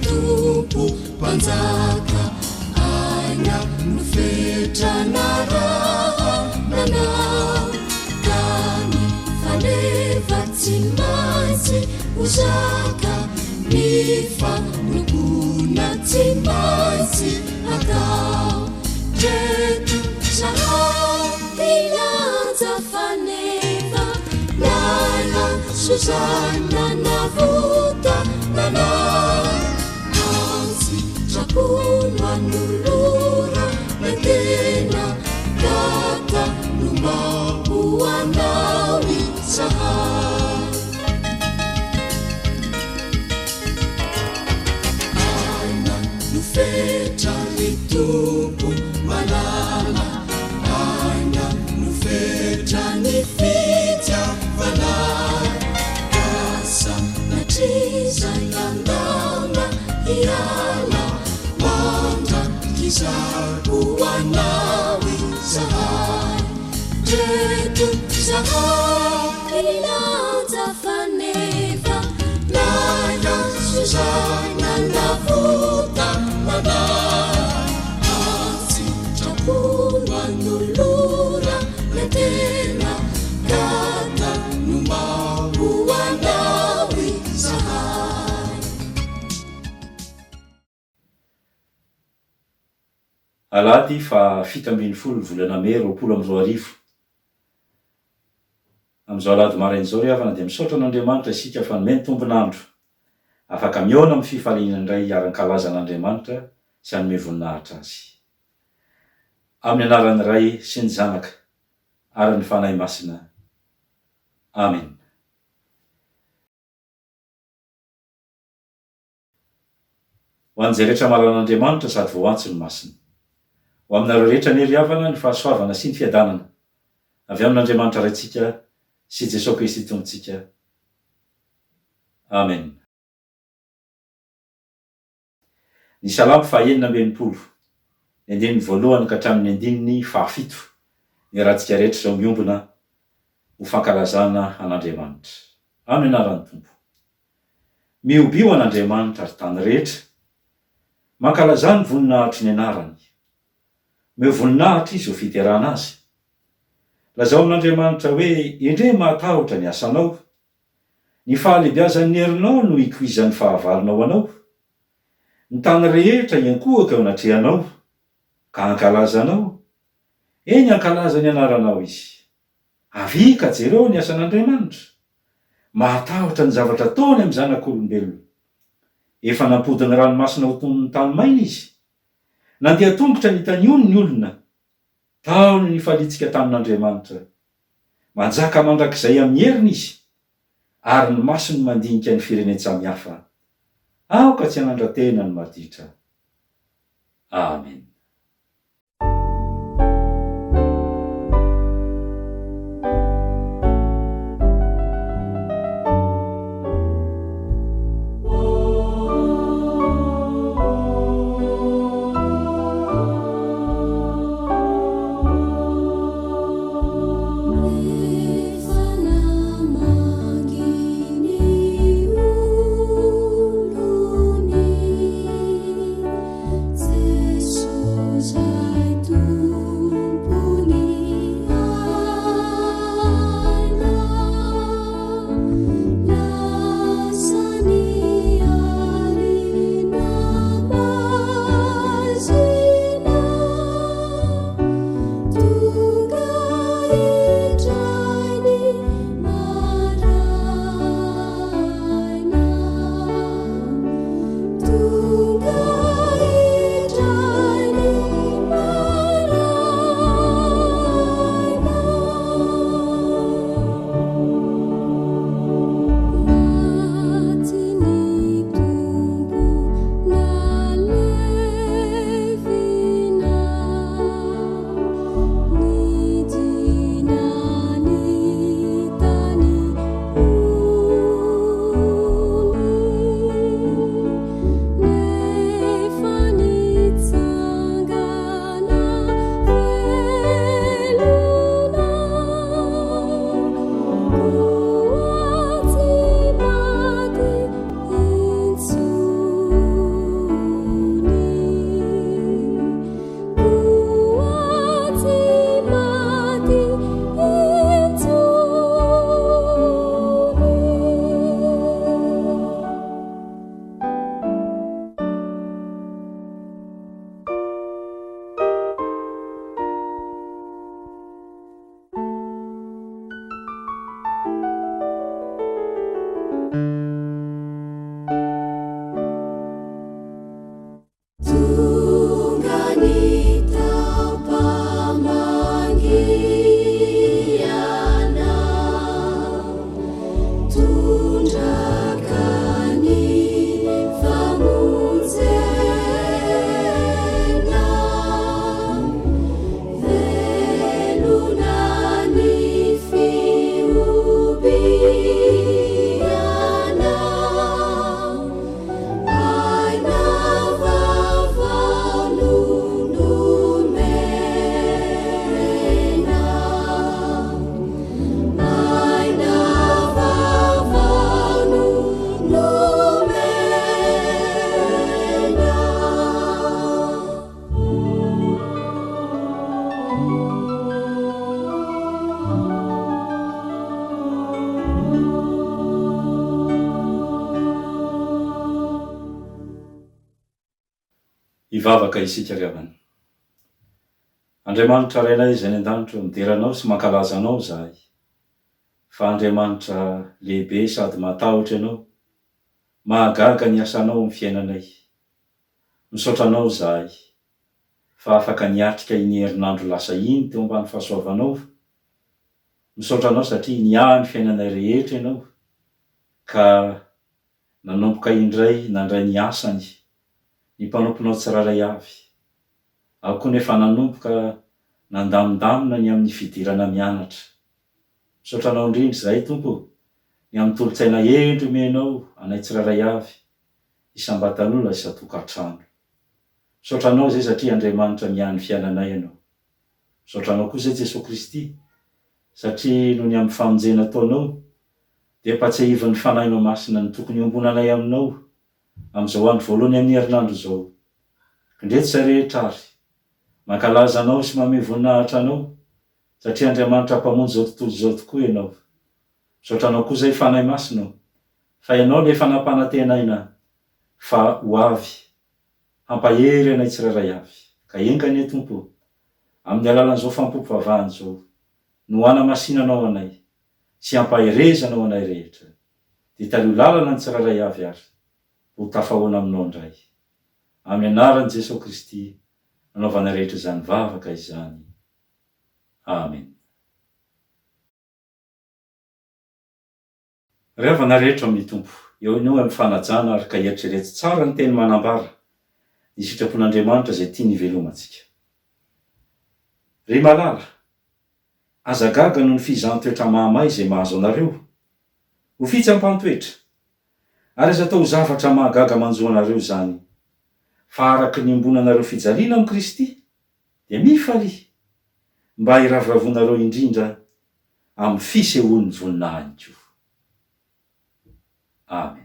tompo mpanjaka aina nofetranarahananao kany fanevatsy maintsy hozaka mifanokona tsy maintsy atao dreto sahatilanja fanefa lala sozana navota nanao antsy trapono anolora na tena gata no maho anao isahay aina no fetra ny tompo malala aina no fetra ny fitiavana asa natrizay andaona hiala mandrakizako anao isahay dreto sahay ilanja fanefa lala sozana navota manay antsy trapono anolora na tena gata no maho anao isahay alady fa 17 volana May 2020 am'izao alady marain'izao ry havana dia misaotra an'Andriamanitra isika fa nomeny tombonandro afaka miona amin'ny fifaliana indray aran-kalaza an'Andriamanitra sy hanome voninahitra azy amin'ny anaran'ny Ray sy ny Zanaka ary ny Fanahy Masina. Amen. Ho an'izay rehetra malala an'Andriamanitra sady voantso ny masina. Ho aminareo rehetra ny ry havana ny fahasoavana sy ny fiadanana avy amin'Andriamanitra raintsika sy Jesosy Kristy tompontsika. Amen. Ny Salamo 140 ny andininy voalohany ka hatramin'ny andininy 7 ny rahantsika rehetra izao miombona ho fankalazana an'Andriamanitra amin'ny anaran'ny Tompo. Miobio an'Andriamanitra ary tany rehetra, mankalaza ny voninahitry ny anarany. Meo voninahitra izy ho fiterana azy. Lazao amin'Andriamanitra hoe endre mahatahotra ny asanao, ny fahalebiazan'ny herinao no ikoizan'ny fahavalonao anao. Ny tany rehetra iankohaka eo anatrehanao ka ankalazanao, eny ankalaza ny anaranao izy. Avika jereo ny asan'Andriamanitra, mahatahotra ny zavatra ataony amin'ny zanak'olombelona. Efa nampody ny ranomasina ho toy ny tany maina izy, nandeha tongotra ny taniony ny olona, taony ny falitsika tamin'Andriamanitra. Manjaka mandrakizay amin'ny heriny izy, ary ny masony mandinika ny fireneny samihafa. Aoka tsy hanandratena ny maditra. Amen. Jesus Hivavaka isika ry havana. Andriamanitra rainay izay ny an-danitra mideranao sy mankalaza anao zahay. Fa Andriamanitra lehibe sady matahotra ianao, mahagaga ny asanao amin'ny fiainanay. Misaotra anao zahay fa afaka niatrika iny herinandro lasa iny teo ambany fahasoavanao. Misaotra anao satria niahy ny fiainanay rehetra ianao ka nanomboka indray nandray ny asany ny mpanomponao tsiraray avy. Ao koa nefa nanomboka nandamindamina ny amin'ny fidirana mianatra. Misaotra anao indrindra zahay Tompo, ny amin'ny tolotsaina endry menao anay tsiraray avy, isam-batan'olona isa-tokantrano. Misaotra anao zay satria Andriamanitra miahy ny fiainanay ianao. Misaotra anao koa zay Jesosy Kristy satria noho ny amin'ny famonjena ataonao dia patsiahivin'ny fanahinao masina ny tokony ombonanay aminao amin'izao andro voalohany amin'ny herinandro zao. Kindretsy rehetra ary mankalaza anao sy manome voninahitra anao satria Andriamanitra mpamonjy zao tontolo zao tokoa ianao. Misaotra anao koa zay fanahy masinao fa ianao le fanampanantenaina fa ho avy hampahery anay tsiraray avy. Ka engany e Tompo, amin'ny alalan'izao fampopavahany zao, no hanamasinanao anay sy hampaherezanao anay rehetra. Dia talio lalana ny tsiraray avy ary ho tafahoana aminao indray. Amin'ny anaran'i Jesosy Kristy anaovana rehetra izany vavaka izany. Amen. Ry havana rehetra amin'ny Tompo, eo ino amin'ny fanajana ary ka eritrereto tsara ny teny manambara ny sitrapon'Andriamanitra izay tia nivelomantsika. Ry malala, aza gaga noho ny fizaham-toetra mahamay izay mahazo anareo. Ho fitsam-pantoetra ary aza atao zavatra mahagaga manjo anareo zany. Fa araky ny ombonanareo fijaliana amin'ny Kristy dia mifalia mba hiraviravonareo indrindra amin'ny fisehoan'ny voninahiny koa. Amen.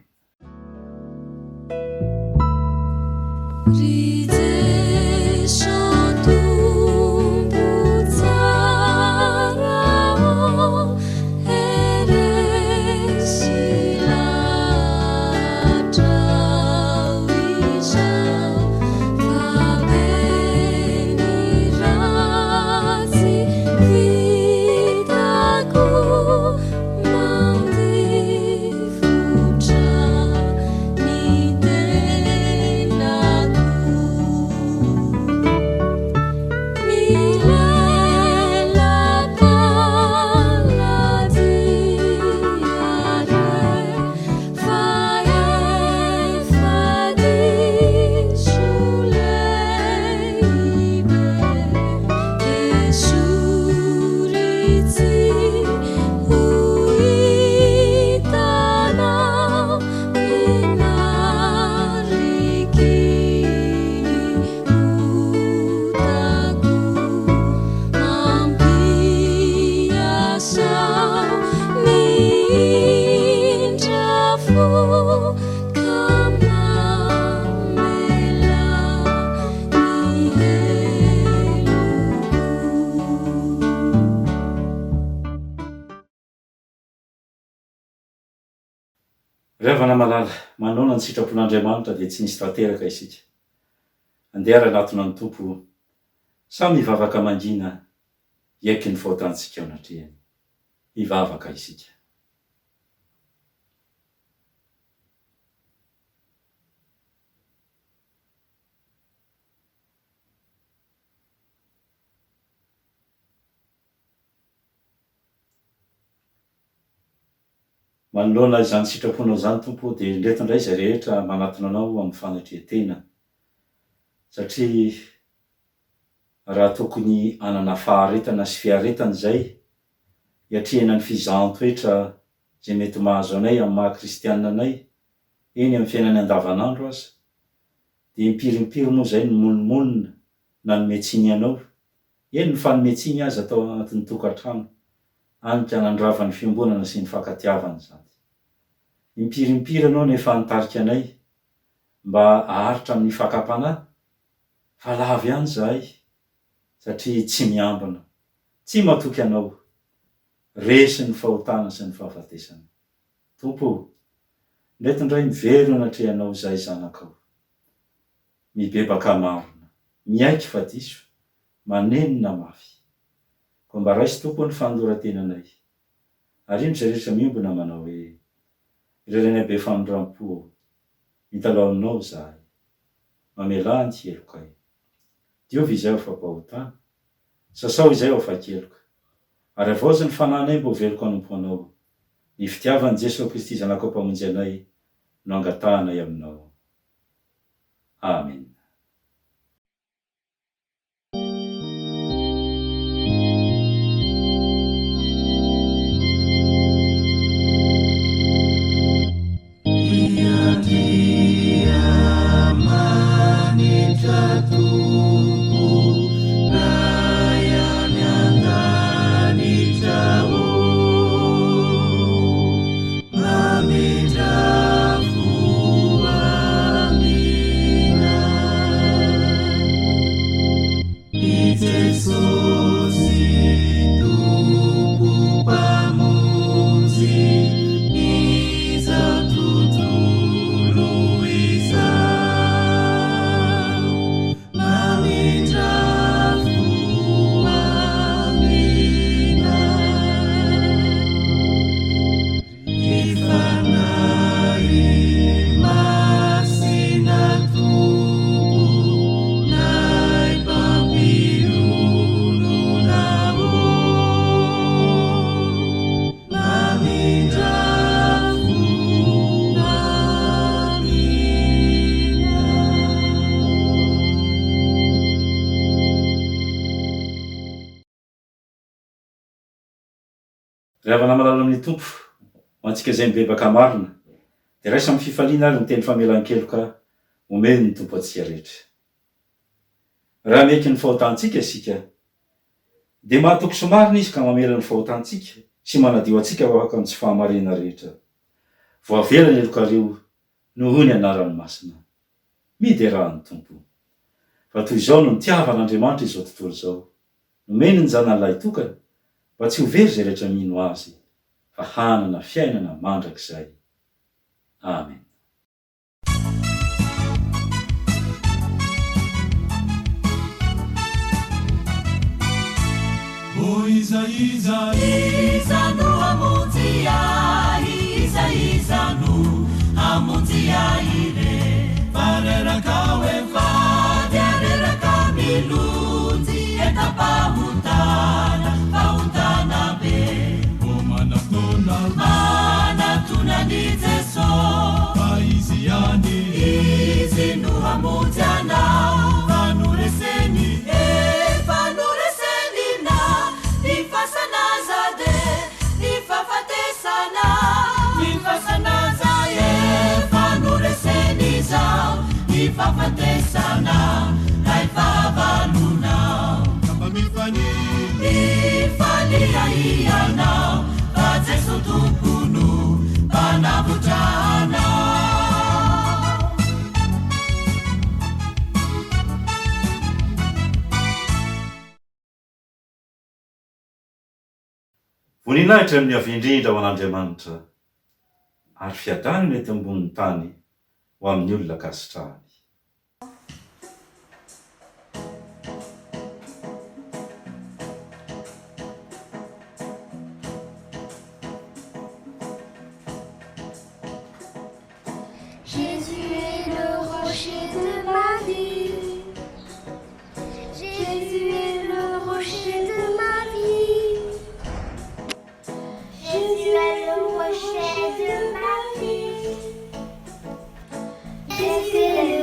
Ry havana malala, manona ny sitrapon'Andriamanitra dia tsy nisy tanteraka isika. Andeha anatona ny Tompo, samy hivavaka mangina, ieky ny fahotantsika ao anatrehany. Hivavaka isika. Manoloana izany sitraponao izany Tompo dia ndreto indray izay rehetra manatona anao amin'ny fanatretena. Satria raha tokony anana faharetana sy fiaretana izay hiatrehana ny fizahan-toetra izay mety mahazo anay amin'ny maha-kristianina anay eny amin'ny fiainany andavanandro aza, dia impirimpiry moa izay ny monomonina na ny metsiny anao. Eny ny fanometsiny aza atao anatin'ny tokantrano, anika nandrava ny fiambonana sy ny fankatiavana zany. Impirimpiry anao nefa nitarika anay mba aharitra amin'ny fakapanahy, fa lavy ihany zahay satria tsy miambina, tsy matoky anao, resy ny fahotana sy ny fahafatesana. Tompo, ndreto indray miverina anatrehanao zahay zanakao. mibebaka marina, miaiky fa diso, manenina mafy. Ko mba raisy tompo ny fandorantenanay. Ary ino zay rehetra miombona manao hoe irerenay be fanondram-po, mitalao aminao zahay, mamelany helokay. Diovy izay ao fampahotana, sasao izay ao fa keloka. Ary avozy ny fananay mbo veloko anompo anao. Ny fitiavan'i Jesosy Kristy zanako mpamonjy anay no angatanay aminao. Amen. Ravana malala amin'ny tompo, ho antsika izay mibebaka marina, dia raisa amin'ny fifaliana ary ny teny famelan-keloka omeny ny tompo antsika rehetra. Raha meky ny fahotantsika isika, dia mahatoky somarina izy ka mamela ny fahotantsika sy manadio antsika ho afaka amin'ny tsy fahamarina rehetra. Voavela ny elokareo noho ny anaran'ny masina. Miderahany tompo. Fa toy izao no nitiavan'Andriamanitra izao tontolo izao. Nomeny ny zanan'ilay tokana mba tsy ho very izay rehetra mino azy, fa hanana fiainana mandrakizay. Amen. O Iza no hamonjy ahy, Iza no hamonjy ahy re. Fareraka hoefady areraka milonjy pahotana be. O manatona ny Jesosy, fa izy no hamonjy anao. Fafatesana, dai favalunao. Mifalia ianao, fa Jesu tumpunu, panabutana. Voninahitra amin'ny avy indrindra ho an'Andriamanitra, ary fiadaniny mety ambonin'ny tany ho amin'ny olona kasitrahany. Jésus est le rocher de ma vie. Jésus est le rocher de ma vie. Jésus est le rocher de ma vie. Jésus est le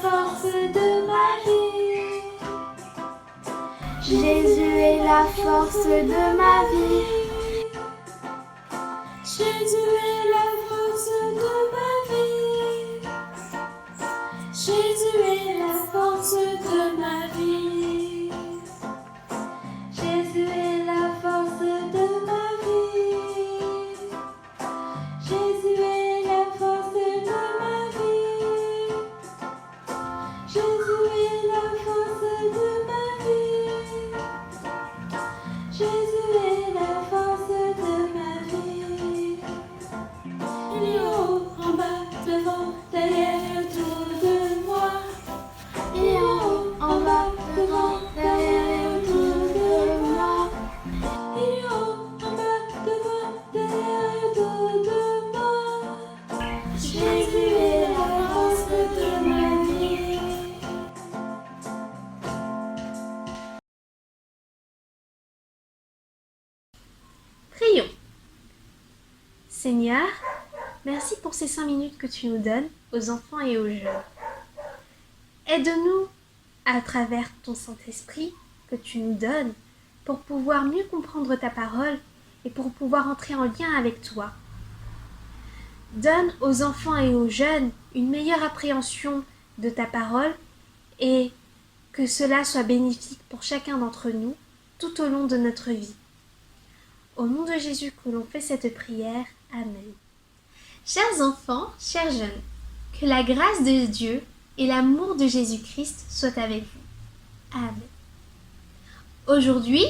force de ma vie. Jésus est la force de ma vie. Jésus est la force de ma vie. Jésus est la force de ma vie. Jésus est la force de ma vie. Jésus est la force de ma vie. Jésus est la force de ma vie. Jésus est la force de ma vie. Il est haut, en bas, devant, derrière et autour de moi. Il est haut, en bas, devant, derrière et autour de moi. Il est haut, en bas, devant, derrière et autour de moi. Jésus est la force de ma vie. Prions. Seigneur, merci pour ces 5 minutes que tu nous donnes aux enfants et aux jeunes. Aide-nous à travers ton Saint-Esprit que tu nous donnes pour pouvoir mieux comprendre ta parole et pour pouvoir entrer en lien avec toi. Donne aux enfants et aux jeunes une meilleure appréhension de ta parole et que cela soit bénéfique pour chacun d'entre nous tout au long de notre vie. Au nom de Jésus que l'on fait cette prière. Amen. Chers enfants, chers jeunes, que la grâce de Dieu et l'amour de Jésus-Christ soient avec vous. Amen. Aujourd'hui,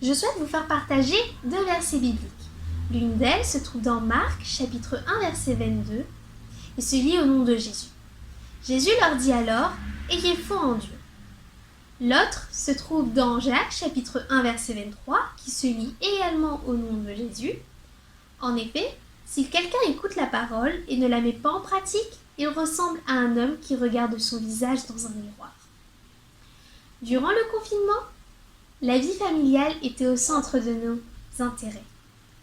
je souhaite vous faire partager 2 versets bibliques. L'une d'elles se trouve dans Marc, chapitre 1, verset 22, et se lit au nom de Jésus. Jésus leur dit alors, « Ayez foi en Dieu ». L'autre se trouve dans Jacques, chapitre 1, verset 23, qui se lit également au nom de Jésus. En effet, si quelqu'un écoute la parole et ne la met pas en pratique, il ressemble à un homme qui regarde son visage dans un miroir. Durant le confinement, la vie familiale était au centre de nos intérêts.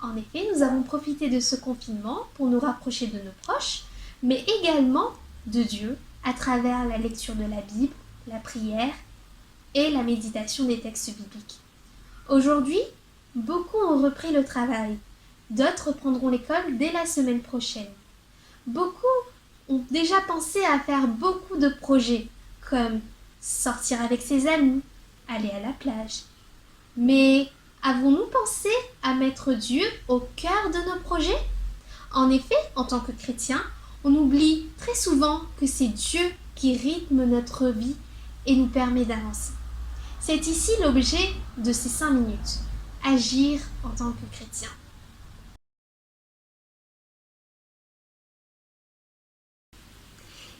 En effet, nous avons profité de ce confinement pour nous rapprocher de nos proches, mais également de Dieu à travers la lecture de la Bible, la prière et la méditation des textes bibliques. Aujourd'hui, beaucoup ont repris le travail, d'autres reprendront l'école dès la semaine prochaine. Beaucoup ont déjà pensé à faire beaucoup de projets, comme sortir avec ses amis, aller à la plage. Mais avons-nous pensé à mettre Dieu au cœur de nos projets ? En effet, en tant que chrétiens, on oublie très souvent que c'est Dieu qui rythme notre vie et nous permet d'avancer. C'est ici l'objet de ces 5 minutes, agir en tant que chrétien.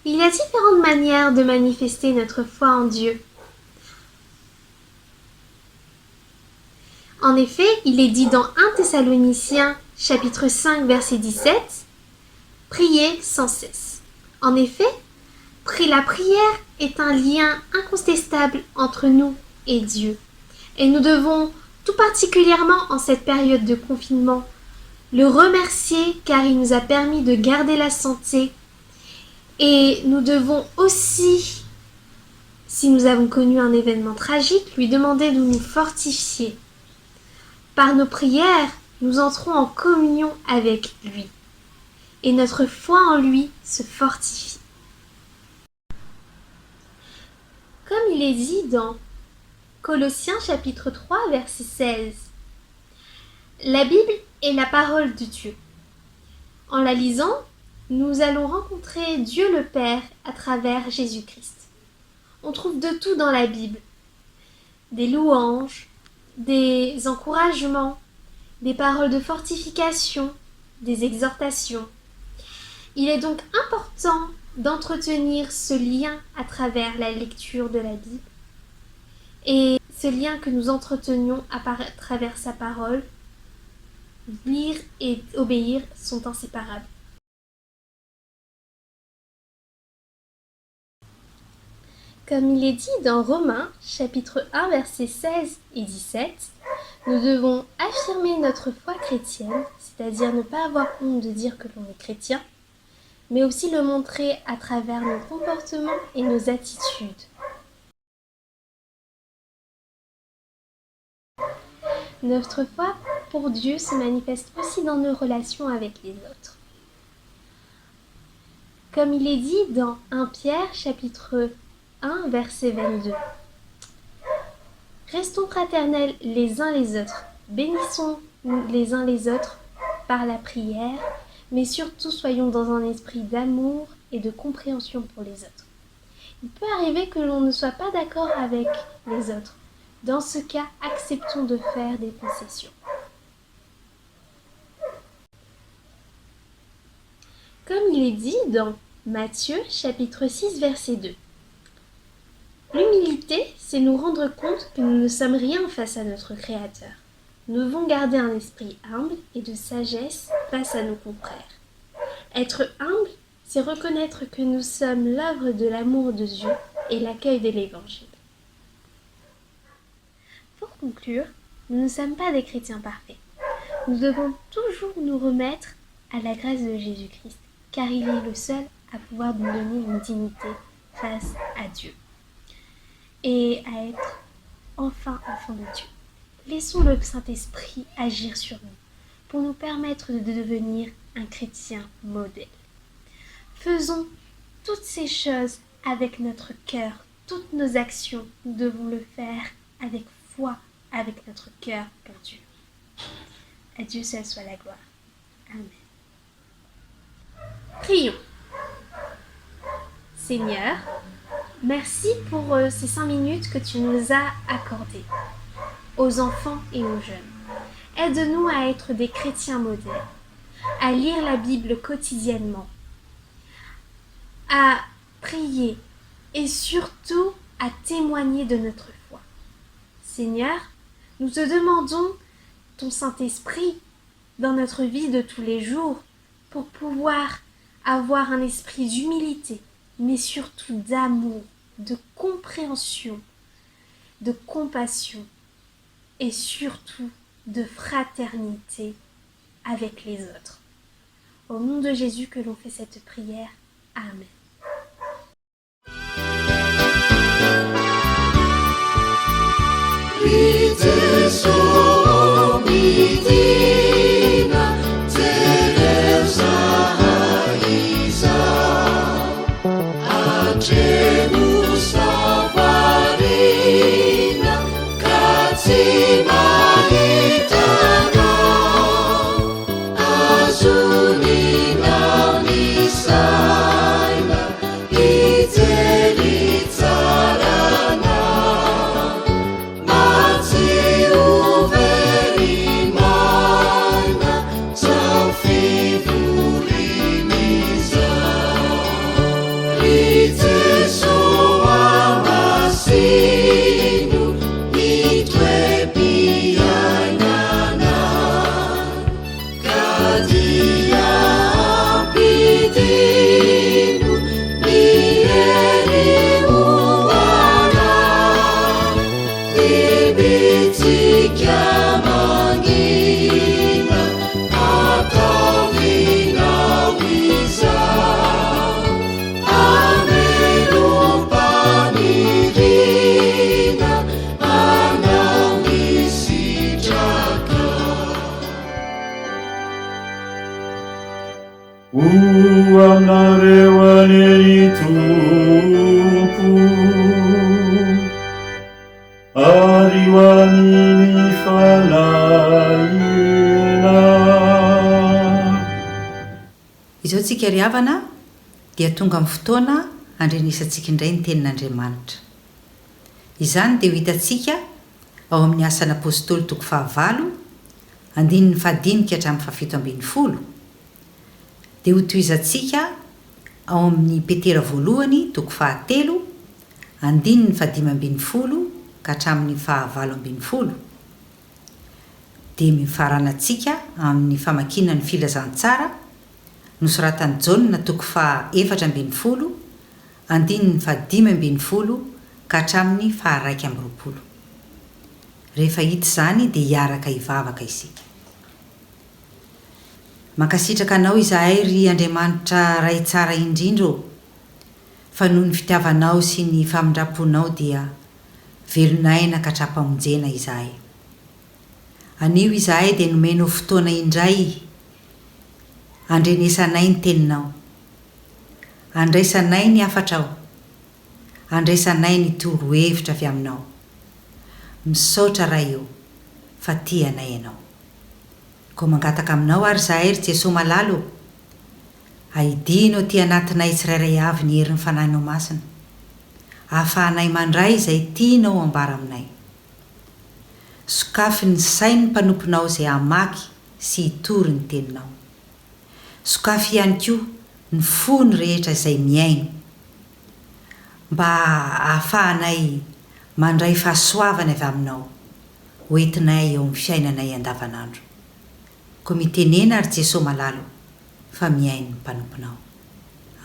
Il y a différentes manières de manifester notre foi en Dieu. En effet, il est dit dans 1 Thessaloniciens, chapitre 5, verset 17, « Priez sans cesse ». En effet, la prière est un lien incontestable entre nous et Dieu. Et nous devons, tout particulièrement en cette période de confinement, le remercier car il nous a permis de garder la santé. Et nous devons aussi, si nous avons connu un événement tragique, lui demander de nous fortifier. Par nos prières, nous entrons en communion avec lui. Et notre foi en lui se fortifie. Comme il est dit dans Colossiens chapitre 3, verset 16. La Bible est la parole de Dieu. En la lisant, nous allons rencontrer Dieu le Père à travers Jésus-Christ. On trouve de tout dans la Bible. Des louanges, des encouragements, des paroles de fortification, des exhortations. Il est donc important d'entretenir ce lien à travers la lecture de la Bible. Et ce lien que nous entretenions à travers sa parole, lire et obéir sont inséparables. Comme il est dit dans Romains, chapitre 1, versets 16 et 17, nous devons affirmer notre foi chrétienne, c'est-à-dire ne pas avoir honte de dire que l'on est chrétien, mais aussi le montrer à travers nos comportements et nos attitudes. Notre foi pour Dieu se manifeste aussi dans nos relations avec les autres. Comme il est dit dans 1 Pierre chapitre 1 verset 22. Restons fraternels les uns les autres, bénissons les uns les autres par la prière, mais surtout soyons dans un esprit d'amour et de compréhension pour les autres. Il peut arriver que l'on ne soit pas d'accord avec les autres. Dans ce cas, acceptons de faire des concessions. Comme il est dit dans Matthieu chapitre 6 verset 2. L'humilité, c'est nous rendre compte que nous ne sommes rien face à notre Créateur. Nous devons garder un esprit humble et de sagesse face à nos confrères. Être humble, c'est reconnaître que nous sommes l'œuvre de l'amour de Dieu et l'accueil de l'Évangile. Pour conclure, nous ne sommes pas des chrétiens parfaits. Nous devons toujours nous remettre à la grâce de Jésus-Christ, car il est le seul à pouvoir nous donner une dignité face à Dieu et à être enfin enfants de Dieu. Laissons le Saint-Esprit agir sur nous pour nous permettre de devenir un chrétien modèle. Faisons toutes ces choses avec notre cœur, toutes nos actions, nous devons le faire avec foi, avec notre cœur pour Dieu. À Dieu seul soit la gloire. Amen. Prions. Seigneur, merci pour ces 5 minutes que tu nous as accordées, aux enfants et aux jeunes. Aide-nous à être des chrétiens modèles, à lire la Bible quotidiennement, à prier et surtout à témoigner de notre foi. Seigneur, nous te demandons ton Saint-Esprit dans notre vie de tous les jours pour pouvoir avoir un esprit d'humilité, mais surtout d'amour, de compréhension, de compassion et surtout de fraternité avec les autres. Au nom de Jésus que l'on fait cette prière. Amen. Aminareo aneri Tompo, ary ho an'ny falahina. Izao tsika ry havana dia tonga amin'ny fotoana handrenesantsika indray ny tenin'Andriamanitra. Izany dia ho hitantsika ao amin'ny asan'ny apôstôly toko 9, andininy 15 hatramin'ny 17. Dia ho tohizantsika ao amin'ny Petera voalohany toko 7, andininy 15 ka hatramin'ny 19. Dia mifaranantsika amin'ny famakinana ny filazantsara nosoratan'i Jaona toko 4, andininy 15 ka hatramin'ny 19. Rehefa hita izany dia hiaraka hivavaka isika. Mankasitraka anao izahay ry Andriamanitra ray tsara indrindro, fa noho ny fitiavanao sy ny famindraponao dia velonaina ka hatrapamonjena izahay. Anio izahay dia nomenao fotoana indray andrenesanay ny teninao, andraisanay ny afatrao, andraisanay ny torohevitra avy aminao. Misaotra raha eo fa tia anay ianao. Koa mangataka aminao ary izahay ry Jesosy malalo, aidinao ty anatinay tsirairay avy ny herin'ny fanahinao masina, ahafahanay mandray izay tianao ambara aminay. Sokafy ny sain'ny mpanomponao izay hamaky sy hitory ny teninao. Sokafy ihany koa ny fony rehetra izay miaino, mba ahafahanay mandray fahasoavana avy aminao hoentinay eo amin'ny fiainanay andavanandro. Koa mitenena ary Jesosy malalo fa miaino ny mpanomponao.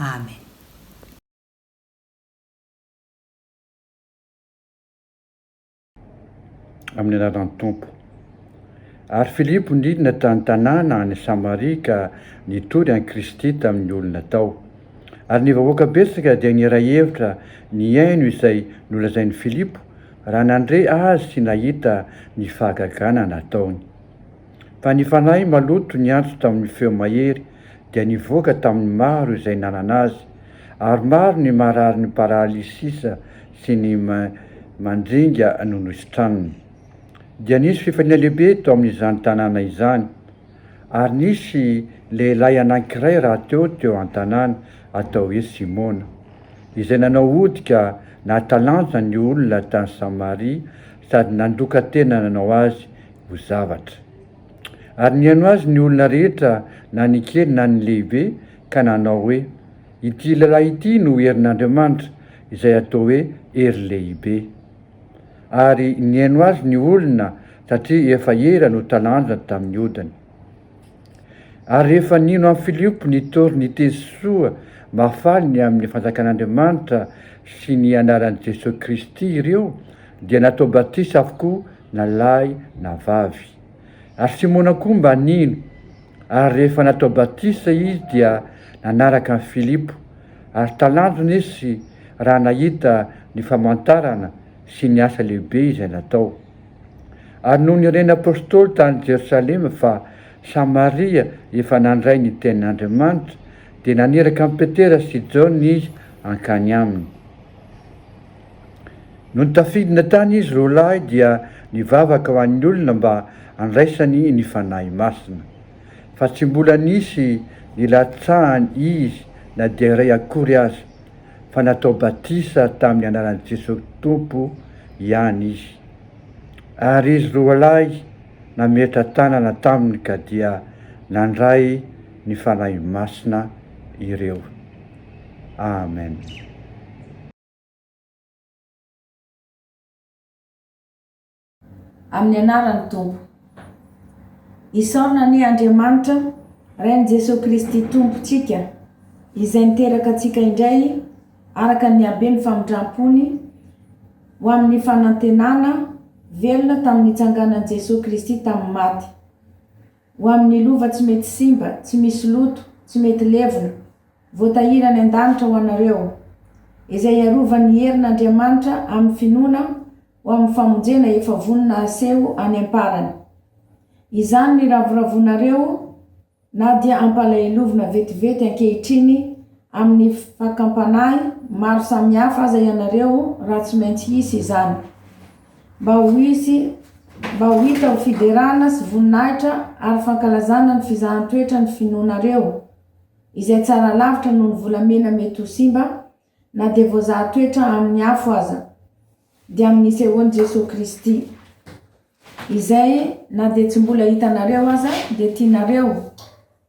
Amen. Amin'ny anaran'ny Tompo. Ary Filipo nidina tany tanàna any Samaria ka nitory an'i Kristy tamin'ny olona tao. Ary ny vahoaka betsaka dia niray hevitra ny aino izay nolazain'i Filipo raha nandre azy sy nahita ny fahagagana nataony. Fa ny fanahy maloto niantso tamin'ny feo mahery dia nivoaka tamin'ny maro izay nanana azy, ary maro ny marary ny paralysisa sy ny mandringa noho ny sitranony. Dia nisy fifaliana lehibe tao amin'izany tanàna izany, ary nisy lehilahy anankiray raha teo an-tanàna atao hoe Simona, izay nanao odika nahatalanja ny olona tany Samaria sady nandoka tena nanao azy ho zavatra. Ary nihaino azy ny olona rehetra na ny kely na ny lehibe ka nanao hoe, ity lehilahy ity no herin'Andriamanitra izay atao hoe hery lehibe. Ary nihaino azy ny olona satria efa era no talanja tamin'ny odiny. Ary rehefa nino amin'ny Filipo nitory niteny soa mahafaly ny amin'ny fanjakan'Andriamanitra sy ny anaran'i Jesosy Kristy ireo, dia natao batisa avokoa na lahy na vavy. Ary Simona koa mba nino, ary rehefa natao batisa izy dia nanaraka amin'ny Filipo, ary talanjona izy raha nahita ny famantarana sy ny asa lehibe izay natao. Ary noho ny reny apôstôly tany Jerosalema fa Samaria efa nandray ny tenin'Andriamanitra, dia naneraka amin'ny Petera sy Jaona izy ankany aminy. No nitafidina tany izy roalahy dia nivavaka ho an'ny olona mba andraisany ny fanahy masina. Fa tsy mbola nisy nilatsahany izy na dia iray akory aza, fa natao batisa tamin'ny anaran'i Jesosy Tompo ihany izy. Ary izy roalahy nametra tanana taminy ka dia nandray ny fanahy masina ireo. Amen. Amin'ny anaran'ny Tompo. Isaorina ny Andriamanitra, Rain'i Jesosy Kristy Tompontsika, izay niteraka antsika indray araka ny habeny famindram-pony ho amin'ny fanantenana velona tamin'ny itsanganan'i Jesosy Kristy tamin'ny maty, ho amin'ny lova tsy mety simba, tsy misy loto, tsy mety levona, voatahirany an-danitra ho anareo, izay iarovany herin'Andriamanitra amin'ny finoana ho amin'ny famonjena efa vonona aseho any amparany. Izany ny ravoravonareo na dia ampalahelovina vetivety ankehitriny amin'ny fakampanahy maro samihafa aza ianareo raha tsy maintsy hisy izany. Mba ho hita ho fiderana sy voninahitra ary fankalazana ny fizahan-toetra ny finoanareo, izay tsara lavitra noho ny volamena mety ho simba na dia voazahan-toetra amin'ny afo aza, dia amin'ny sehoan'i Jesosy Kristy, izay na dia tsy mbola hitanareo aza dia tianareo,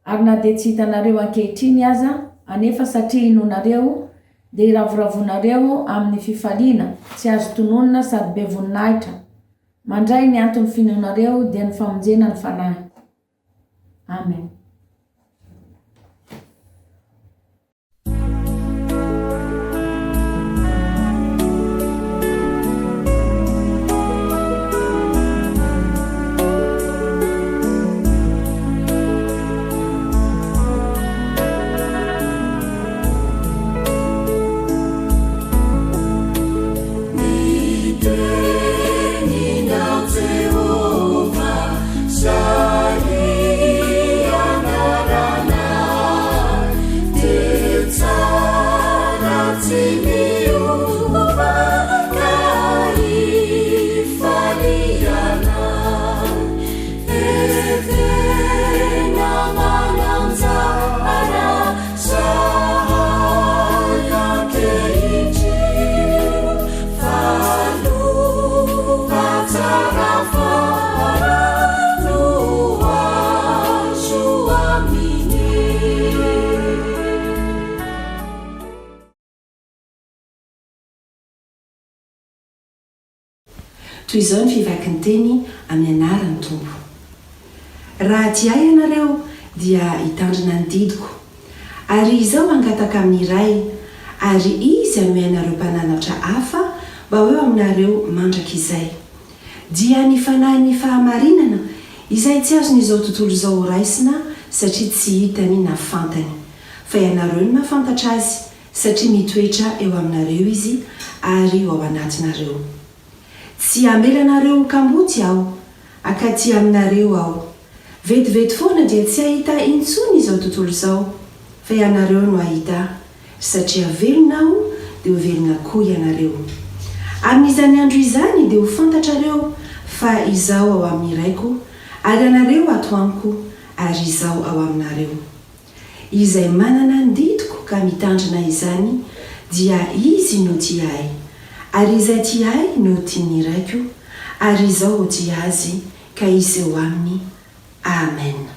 ary na dia tsy hitanareo ankehitriny aza anefa satria inonareo dia iravoravonareo amin'ny fifaliana tsy azo tononona sady be voninahitra, mandray ny antony finoanareo dia ny famonjena ny fanahy. Amen. toy izao ny fivaky ny teny amin'ny anarany tompo. Raha tiay ianareo dia hitandrina ny didiko, ary izao mangataka amin'ny iray, ary izy anome anareo mpananatra hafa mba hoe aminareo mandraka izay. Dia ny fanahin'ny fahamarinana izay tsy azon'izao tontolo izao raisina satria tsy hitany na fantany, fa ianareo ny mahafantatra azy satria mitoetra eo aminareo izy ary ao anatinareo. Tsy amelanareo kambotsy aho, akaty aminareo aho. Vetivety foana dia tsy ahita intsony izao tontolo izao, fa ianareo no ahita, satria velona aho dia ho velona koa ianareo. Amin'izany andro izany dia ho fantatrareo fa izaho ao amin'ny iraiko, ary anareo ato amiko, ary izaho ao aminareo. Izay manana ny didiko ka mitandrina izany, dia izy no tiay, ary izay tiay no tiany iraiko, ary izaho ho tia azy ka izy eo aminy. Amen.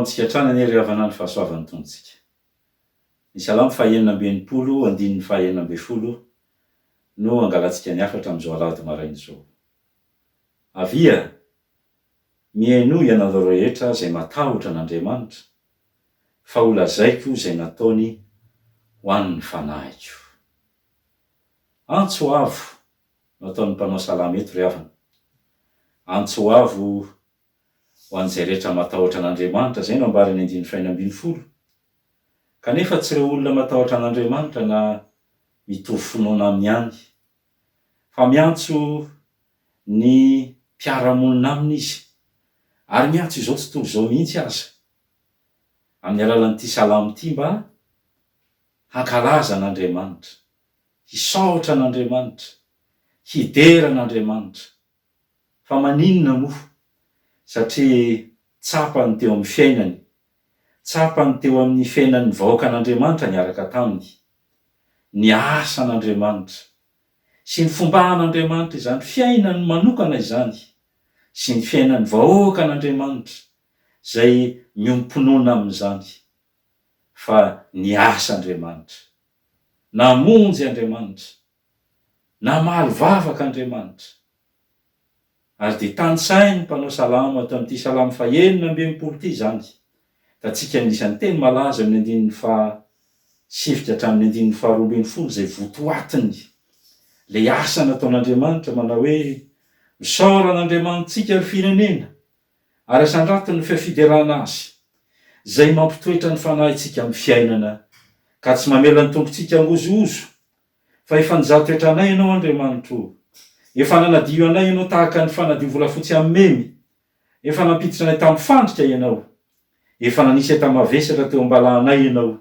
Tsika trana ny ry havanany fahasoavan'ny tontsika. Ny salamo fahaenina amby enimpolo, andininy fahaenina amby folo no angalantsika ny afatra amin'izao alahady maraina izao. Avia, mihaino ianareo rehetra izay matahotra an'Andriamanitra, fa ho lazaiko izay nataony ho an'ny fanahiko. Antso avo no ataon'ny mpanao salama eto ry havana. Antso avo ho an'izay rehetra matahotra an'Andriamanitra, zay no ambariny andininy fahaenina ambin'ny folo. Kanefa tsy ireo olona matahotra an'Andriamanitra na mitovy finoana aminy ihany, fa miantso ny mpiara-monina aminy izy, ary miantso izao tontolo izao mihitsy aza, amin'ny alalan'ity salamo ity mba hankalaza an'Andriamanitra, hisaotra an'Andriamanitra, hidera an'Andriamanitra. Fa maninona moa? Satria tsapany teo amin'ny fiainany tsapany teo amin'ny fiainan'ny vahoaka an'Andriamanitra niaraka taminy, ny asan'Andriamanitra sy ny fomban'Andriamanitra izany, fiainany manokana izany sy ny fiainan'ny vahoaka an'Andriamanitra zay miompinoana amin'izany, fa ny asa'Andriamanitra, namonjy Andriamanitra, namaly vavaka Andriamanitra. Ary de tantsainy mpanao salamo ato amin'ity salamo 190 ity zany, tatsika anisan'ny teny malaza amin'ny 17 hatramin'ny 120 zay votoatiny le asa nataon'Andriamanitra, manao hoe misaoran'Andriamanitsika ry firenena ary asandrato ny fifiderana azy zay mampitoetra ny fanahintsika amin'ny fiainana, ka tsy mamela ny tompontsika angozozo, fa efa nizato anay ianao Andriamanitra, efa nanadio anay ianao tahaka ny fanadio volafotsy amin'ny memy, efa nampiditra anay tamin'ny fandrika ianao, efa nanisy tamavesatra teo ambalanay ianao,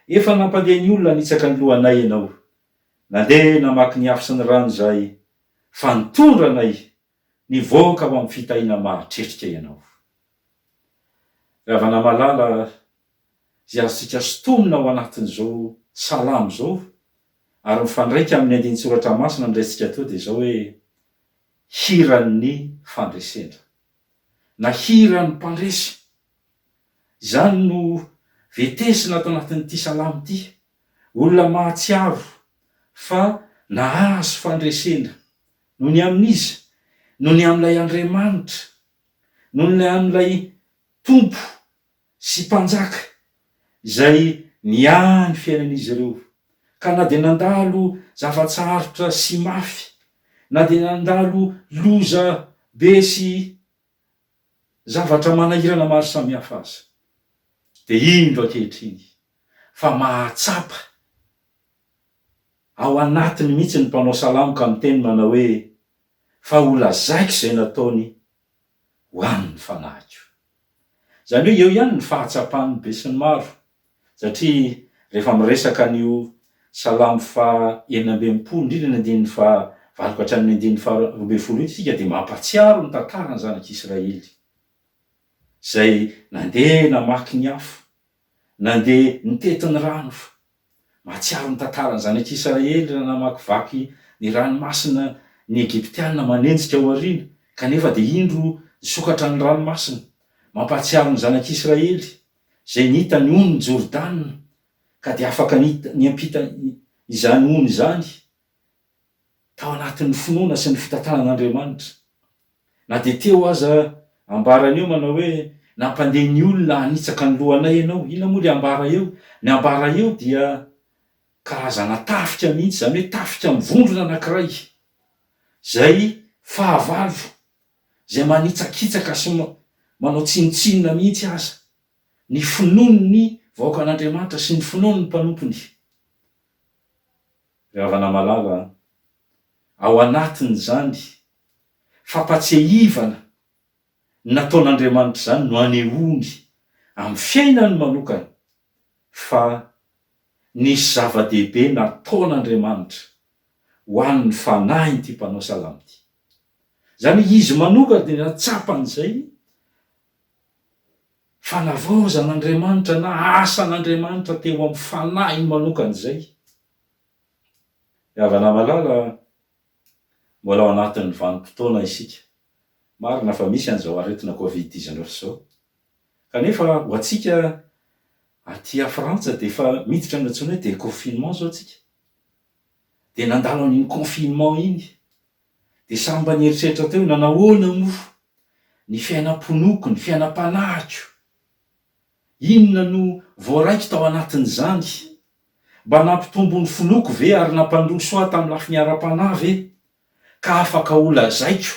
efa nampandeha ny olona nitsaka ny lohanay ianao, nandeha namaky ny afo sy ny rano zay, fa nitondra anay nivoaka ho amin'ny fitahiana mahatretrika ianao. Ravana malala zay azontsika sotomina ao anatin'izao salamo zao, ary mifandraika amin'ny 9 soratra masina ndraisika teo, de zao hoe hiran'ny fandresena na hiran'ny mpandresy. Zany no vetesina ato anatin'ity salamo ity, olona mahatsiaro fa nahazo fandresena noho ny amin'izy, noho ny amin'ilay Andriamanitra, noho ny amin'ilay tompo sy mpanjaka zay niany fiainan'izy ireo, ka na de nandalo zavatsarotra sy mafy, na de nandalo loza be sy zavatra manahirana maro samihafa aza, de indro ankehitriny fa mahatsapa ao anatiny mihitsy ny mpanao salamo ka miteny manao hoe fa olazaiko zay nataony ho an'ny fanahiko. Zany hoe eo ihany ny fahatsapan'ny be sy ny maro, satria rehefa miresaka an'io salamo 190 indrindra ny 7 hatramin'ny 120 isika, de mampatsiaro ny tantaran'ny zanak'Israely zay nandeha namaky ny afo, nandeha nitety ny rano, mahatsiaro ny tantaran'ny zanak'Israely raha namaky vaky ny ranomasina ny Egyptianina manenjika ao aoriana, kanefa de indro nisokatra ny ranomasina, mampatsiaro ny zanak'Israely zay nita ny on'ny Jordana, ka de afaka niampita izany ony izany tao anatin'ny finoana sy ny fitantanan'Andriamanitra. Na de teo aza ambarany eo manao hoe nampandeha ny olona hanitsaka ny lohanay ianao. Ina moa le ambara eo? Ny ambara eo dia karazana tafika mihitsy, zany hoe tafika mivondrona anankiray zay fahavalo, zay manitsakitsaka sy manao tsinotsinona mihitsy aza, ny finoan'ny vahoaka an'Andriamanitra sy ny finoan'ny mpanompony. Ravana malala, ao anatin' zany fampatsehivana nataon'Andriamanitra zany no anehoany amin'ny fiainany manokana fa nisy zava-dehibe nataon'Andriamanitra ho an'ny fanahy ty mpanao salamo ty. Zany izy manokana de natsapan'izay fanavaozan'Andriamanitra na asan'Andriamanitra teo amin'ny fanahy manokana zay. Ravana malala, mbola ao anatin'ny vanim-potoana isika, marina fa misy an'izao aretina Covid-19 zao, kanefa ho atsika aty a Frantsa de fa miditra amin'n'antsoina hoe de confinement zao tsika, de nandalo an'iny confinement iny, de samy mba nieritreritra teo nanahoana mo ny fiainam-ponoko, ny fiainam-panahiko, inona no voaraiky tao anatin'izany, mba nampitombo ny fonoko ve ary nampandroso ahy tamin'ny lafiny ara-panahy ve, ka afaka olazaiko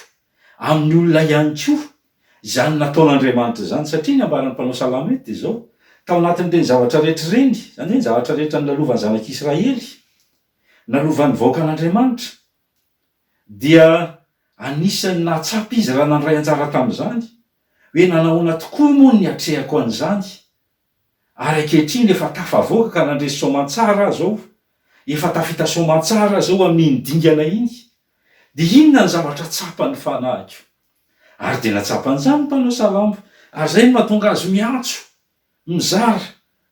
amin'ny olona ihany koa zany nataon'Andriamanitra zany. Satria ny ambaran'ny mpanao salamo eto de zao, tao anatin'ireny zavatra rehetra ireny, zany hoe ny zavatra rehetra nalovan'ny zanak'Israely, nalovan'ny vahoaka an'Andriamanitra, dia anisany nahatsapa izy raha nandray anjara tamin'izany, hoe nanahoana tokoa moa ny atrehako an'izany, ary ankehitriny efa tafavoaka ka nandresy soamantsara zao, efa tafita soamantsara zao amin'iny dingana iny, de inona ny zavatra tsapany fanahiko, ary de natsapan'izany mpanao salamo, ary zay no mahatonga azy miantso mizara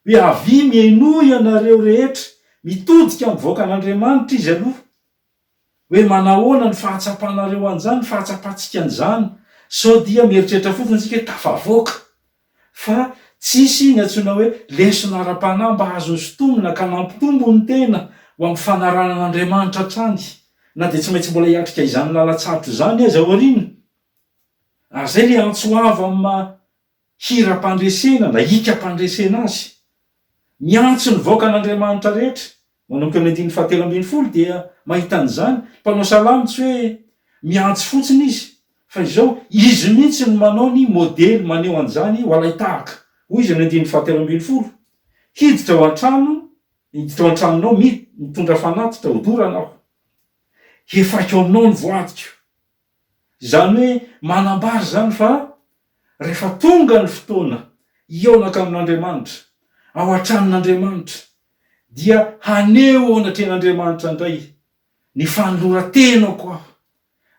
hoe avy miaino ianareo rehetra mitodika mivoaka an'Andriamanitra izy aloha, hoe manahoana ny fahatsapanareo an'izany, fahatsapantsika an'izany, sao dia mieritreritra fotsiny tsika hoe tafavoaka, fa tsisy ny antsoina hoe lesona ara-panahy mba azony sotomina ka nampitombo ny tena ho amin'ny fanarana an'Andriamanitra hatrany, na dia tsy maintsy mbola hiatrika izany lalan-tsarotro izany aza ao aoriana. Ary zay le antsoava amin'ny hira-pandresena na hika-pandresena azy. Miantso ny voaka an'Andriamanitra rehetra. Manomboka amin'ny 1:7 dia mahita an'izany. Mpanao salamo tsy hoe miantso fotsiny izy, fa izao izy mihitsy no manao ny modely maneho an'izany ho alay tahaka. Hoy izy amin'ny 1:7, hiditra ao an-tranonao mitondra fanatitra hodoranao, hefako aminao ny voadiko. Izany hoe manambary zany fa rehefa tonga ny fotoana ionaka amin'Andriamanitra, ao an-tranon'Andriamanitra, dia haneho ao anatren'Andriamanitra indray ny fanoloran-tenako aho,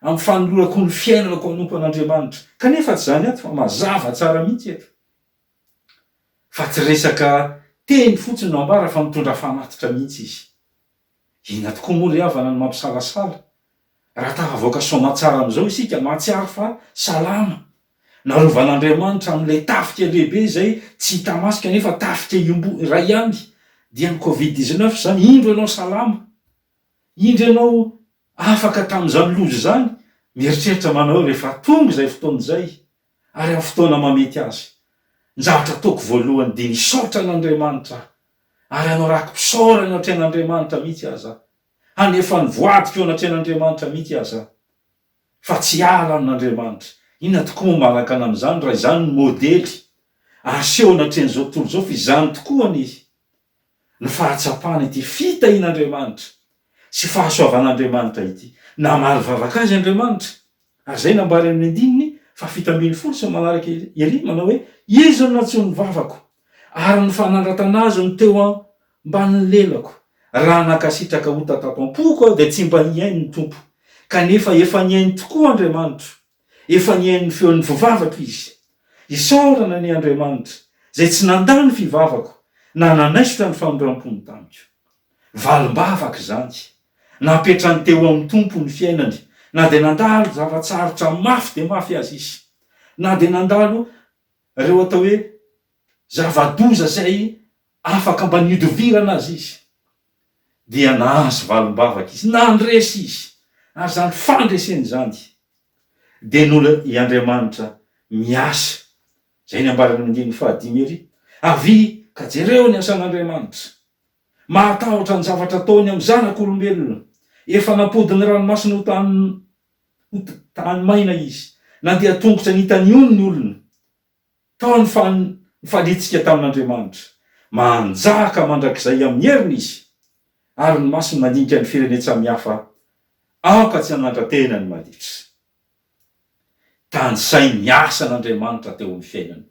amin'ny fanolorako ny fiainanako anompo an'Andriamanitra. Kanefa tsy zany ato fa mazava tsara mihitsy eto. Fa tsy resaka teny fotsiny no ambara fa mitondra fanatitra mihitsy izy. Ina tokoa moa ry havana ny mampisalasala. Raha tafavoaka soamantsara amin'izao isika mahatsiaro fa salama. Narovan'Andriamanitra amin'ilay tafika lehibe izay tsy hita masika nefa tafika iray ihany, dia ny Covid-19 zany. Indro ianao salama, indro ianao afaka tamin'izany lozo zany, mieritreritra manao rehefa tonga izay fotoana izay, ary amin'ny fotoana mamety azy, ny zavatra ataoko voalohany dia nisaotra an'Andriamanitra, ary hanao rakim-pisaorana ao antren'Andriamanitra mihitsy aza, hanefa ny voadiko eo anatren'Andriamanitra mihitsy aza, fa tsy ala amin'Andriamanitra. Inona tokoa manaraka amin'izany raha izany ny modely aseho anatren'izao tontolo izao, fa izany tokoa ny fahatsapana ity fitahian'Andriamanitra sy fahasoavan'Andriamanitra ity. Namaly vavaka azy Andriamanitra, ary zay nambary amin'ny 1:7 sy manaraka ery manao hoe izy no natsoiny vavako ary ny fanandratana azy ny teo ambany lelako. Raha nakasitraka ho tatampam-poko aho dia tsy mba hiaino ny tompo, kanefa efa niaino tokoa Andriamanitra, efa niaino ny feon'ny fivavako izy. Isaorana ny Andriamanitra zay tsy nandalo ny fivavako na nanaisotra ny famindram-pony tamiko. Valim-bavaka zany, napetrany teo amin'ny tompo ny fiainany, na dia nandalo zavatsarotra mafy dia mafy azy izy, na dia nandalo reo atao hoe zava-doza zay afaka mba nihodovirana azy izy, dia nahazo valim-bavaka izy, nandresy izy, ary zany fandreseny zany dia nola i Andriamanitra miasa. Zay ny ambarany amin'ny 5 ery. Avy ka jereo ny asan'Andriamanitra, mahatahotra ny zavatra ataony amin'ny zanak'olombelona. Efa nampody ny ranomasina ho tany maina izy, nandeha tongotra nitaniony ny olona, tao ny falitsika tamin'Andriamanitra, manjaka mandrakizay amin'ny heriny izy, ary ny masiny mandinika ny firenena samihafa aoka tsy hanandra-tena ny maditra. Tandrisay ny asan'Andriamanitra teo amin'ny fiainany,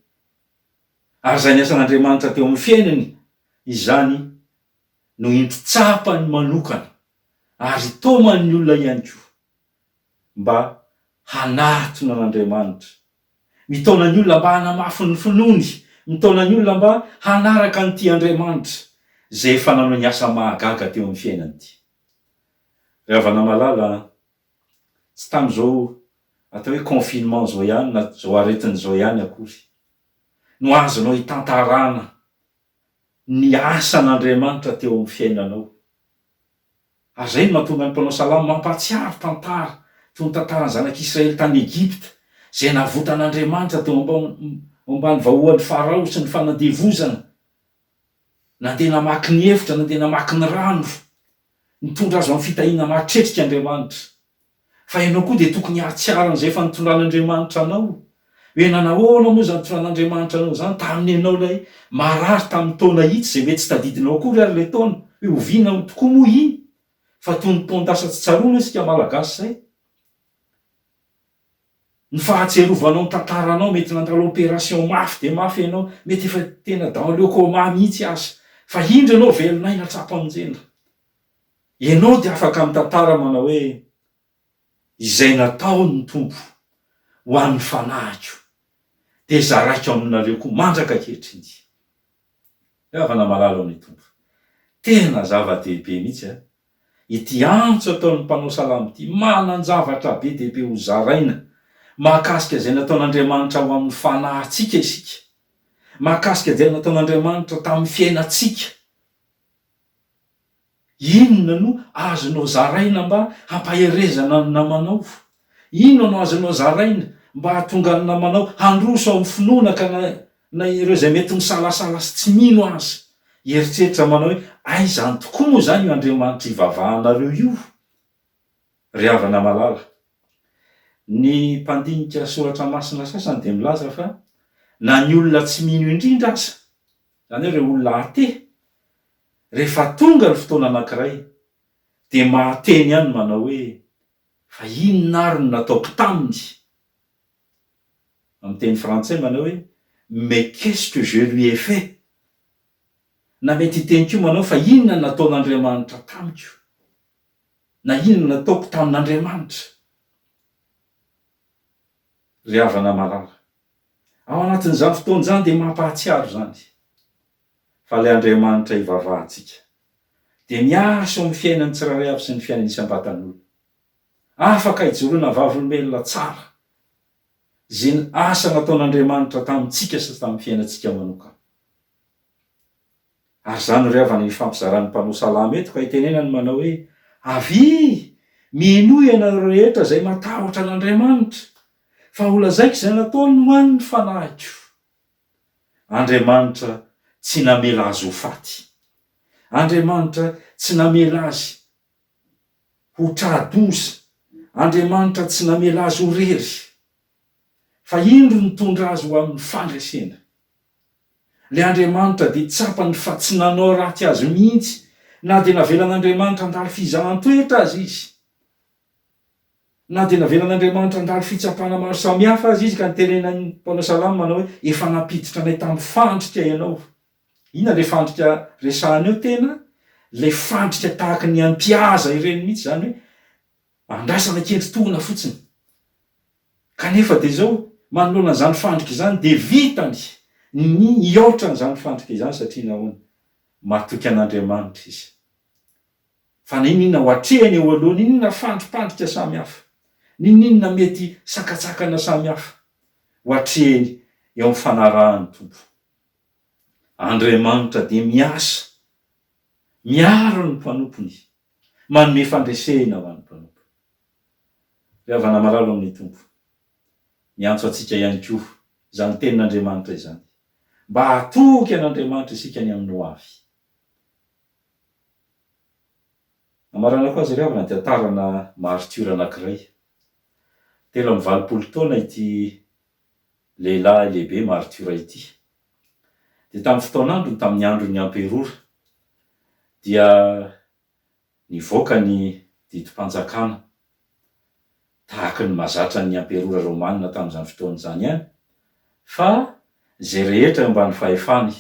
ary zay ny asan'Andriamanitra teo amin'ny fiainany izany no indro-tsapany manokana ary tomany olona ihany koa mba hanatona an'Andriamanitra, mitaona ny olona mba hanamafy ny finoany, mitaona ny olona mba hanaraka nyity Andriamanitra zay efa nanao ny asa mahagaga teo amin'ny fiainany ity. Ravana malala, tsy tamin'izao atao hoe confinement zao ihany na zao aretin' zao ihany akory no azonao hitantarana ny asan'Andriamanitra teo amin'ny fiainanao. Ary zay no mahatonga ny mpanao salamo mampatsiaro tantara toy ny tantaran'ny zanak'Israely tany Egypta, zay navotan'Andriamanitra teo ambany vahoan'ny Farao sy ny fanadevozana, nandeha namaky ny efitra, nandeha namaky ny rano, nitondra azo amin'ny fitahiana matretrika Andriamanitra. Fa ianao koa dia tokony hatsiaran'izay efa nitondran'Andriamanitra anao, hoe nanahoana moa zany nitondran'Andriamanitra anao zany tamin'ny ianao ilay marary tamin'ny taona itsy zay mety tsy tadidinao akory ary ilay taona, hoe oviana tokoa moa iny, fa toy ny taon-tasa tsy tsaroana isika malagasy zay. Ny fahatserovanao ny tantaranao, mety nandalo opération mafy dia mafy ianao, mety efa tena dans le coma mihitsy aza, fa indro ianao velonay natrapamonjena. Ianao dia afaka mitantara manao hoe izay nataony ny tompo ho an'ny fanahiko dia zaraiko aminareo koa mandraka ankehitriny. Havana malalo amin'ny tompo. Tena zava-dehibe mihitsy a. Ity antso ataon'ny mpanao salamo ity manan-javatra be dehibe ho zaraina mahakasika izay nataon'Andriamanitra ho amin'ny fanahintsika isika. Mahakasika izay nataon'Andriamanitra tamin'ny fiainantsika. Inona no azonao zaraina mba hampaherezana ny namanao? Inona no azonao zaraina mba hahatonga ny namanao handroso amin'ny finoana ka na ireo izay mety misalasala sy tsy mino azy eritreritra manao hoe aizany tokoa moa zany io Andriamanitra ivavahanareo io. Ry havana malala, ny mpandinika soratra masina sasany dia milaza fa na ny olona tsy mino indrindra aza, zany hoe ireo olona ate, rehefa tonga ny fotoana anankiray dia mahateny ihany manao hoe fa inona ary no nataoko taminy. Amin'ny teny frantsay manao hoe mais qu'est-ce que je lui ai fait? Na mety hiteniko manao fa inona no nataon'Andriamanitra tamiko? Na inona no nataoko tamin'Andriamanitra? Ry havana malala, ao anatin'izany fotoana izany dia mampahatsiaro zany fa ilay Andriamanitra ivavahantsika dia miasa amin'ny fiainan'ny tsirairay avy sy ny fiainany isam-batan'olona. Afaka hijoroana vavolombelona tsara izay ny asa nataon'Andriamanitra tamintsika sy tamin'ny fiainantsika manokana. Ary zany ry havana ny fampizaran'ny mpanao salamo eto ka itenenany manao hoe avy mino ianareo rehetra izay matahotra an'Andriamanitra fa ho lazaiko izay nataony ho an'ny fanahiko. Andriamanitra tsy namela azy ho faty. Andriamanitra tsy namela azy ho tradoza. Andriamanitra tsy namela azy ho rery. Fa indro nitondra azy ho amin'ny fandresena. Le Andriamanitra dia tsapany fa tsy nanao raty azy mihitsy, na dia navelan'Andriamanitra handalo fizahan-toetra azy izy, na dia navelan'Andriamanitra handalo fitsapana maro samihafa azy izy ka nitenenan'ny mpanao salamo manao hoe efa nampiditra anay tamin'ny fandrika ianao. Inona le fandrika resahana eo tena? Le fandrika tahaka ny ampiaza ireny mihitsy zany hoe andrasana kendri-tohina fotsiny. Kanefa dia zao manoloana izany fandrika izany dia vitany ny iaotra n'izany fandrika izany satria nahoana? Mahatoky an'Andriamanitra izy. Fa ninona ho atrehany eo aloha, ninona fandrimpandrika samihafa, ninona mety sakatsakana samihafa ho atrehany eo amin'ny fanarahan'ny tompo. Andriamanitra dia miasa miaro ny mpanompony, manome fandresena ho an'ny mpanompo. Ry havana malalo amin'ny tompo, miantso antsika ihany koa izany tenin'Andriamanitra izany mba hatoky an'Andriamanitra isika ny amin'ny ho avy. Amarana koa azy ry havana dia tarana maritiora anankiray. valopolo taona ity lehilahy lehibe maritiora ity. Dia tamin'ny fotoan'andro, tamin'ny andron'ny amperora, dia nivoaka ny didim-panjakana tahaka ny mahazatra ny amperora romanina tamin'izany fotoana izany ihany, fa izay rehetra ambany fahefany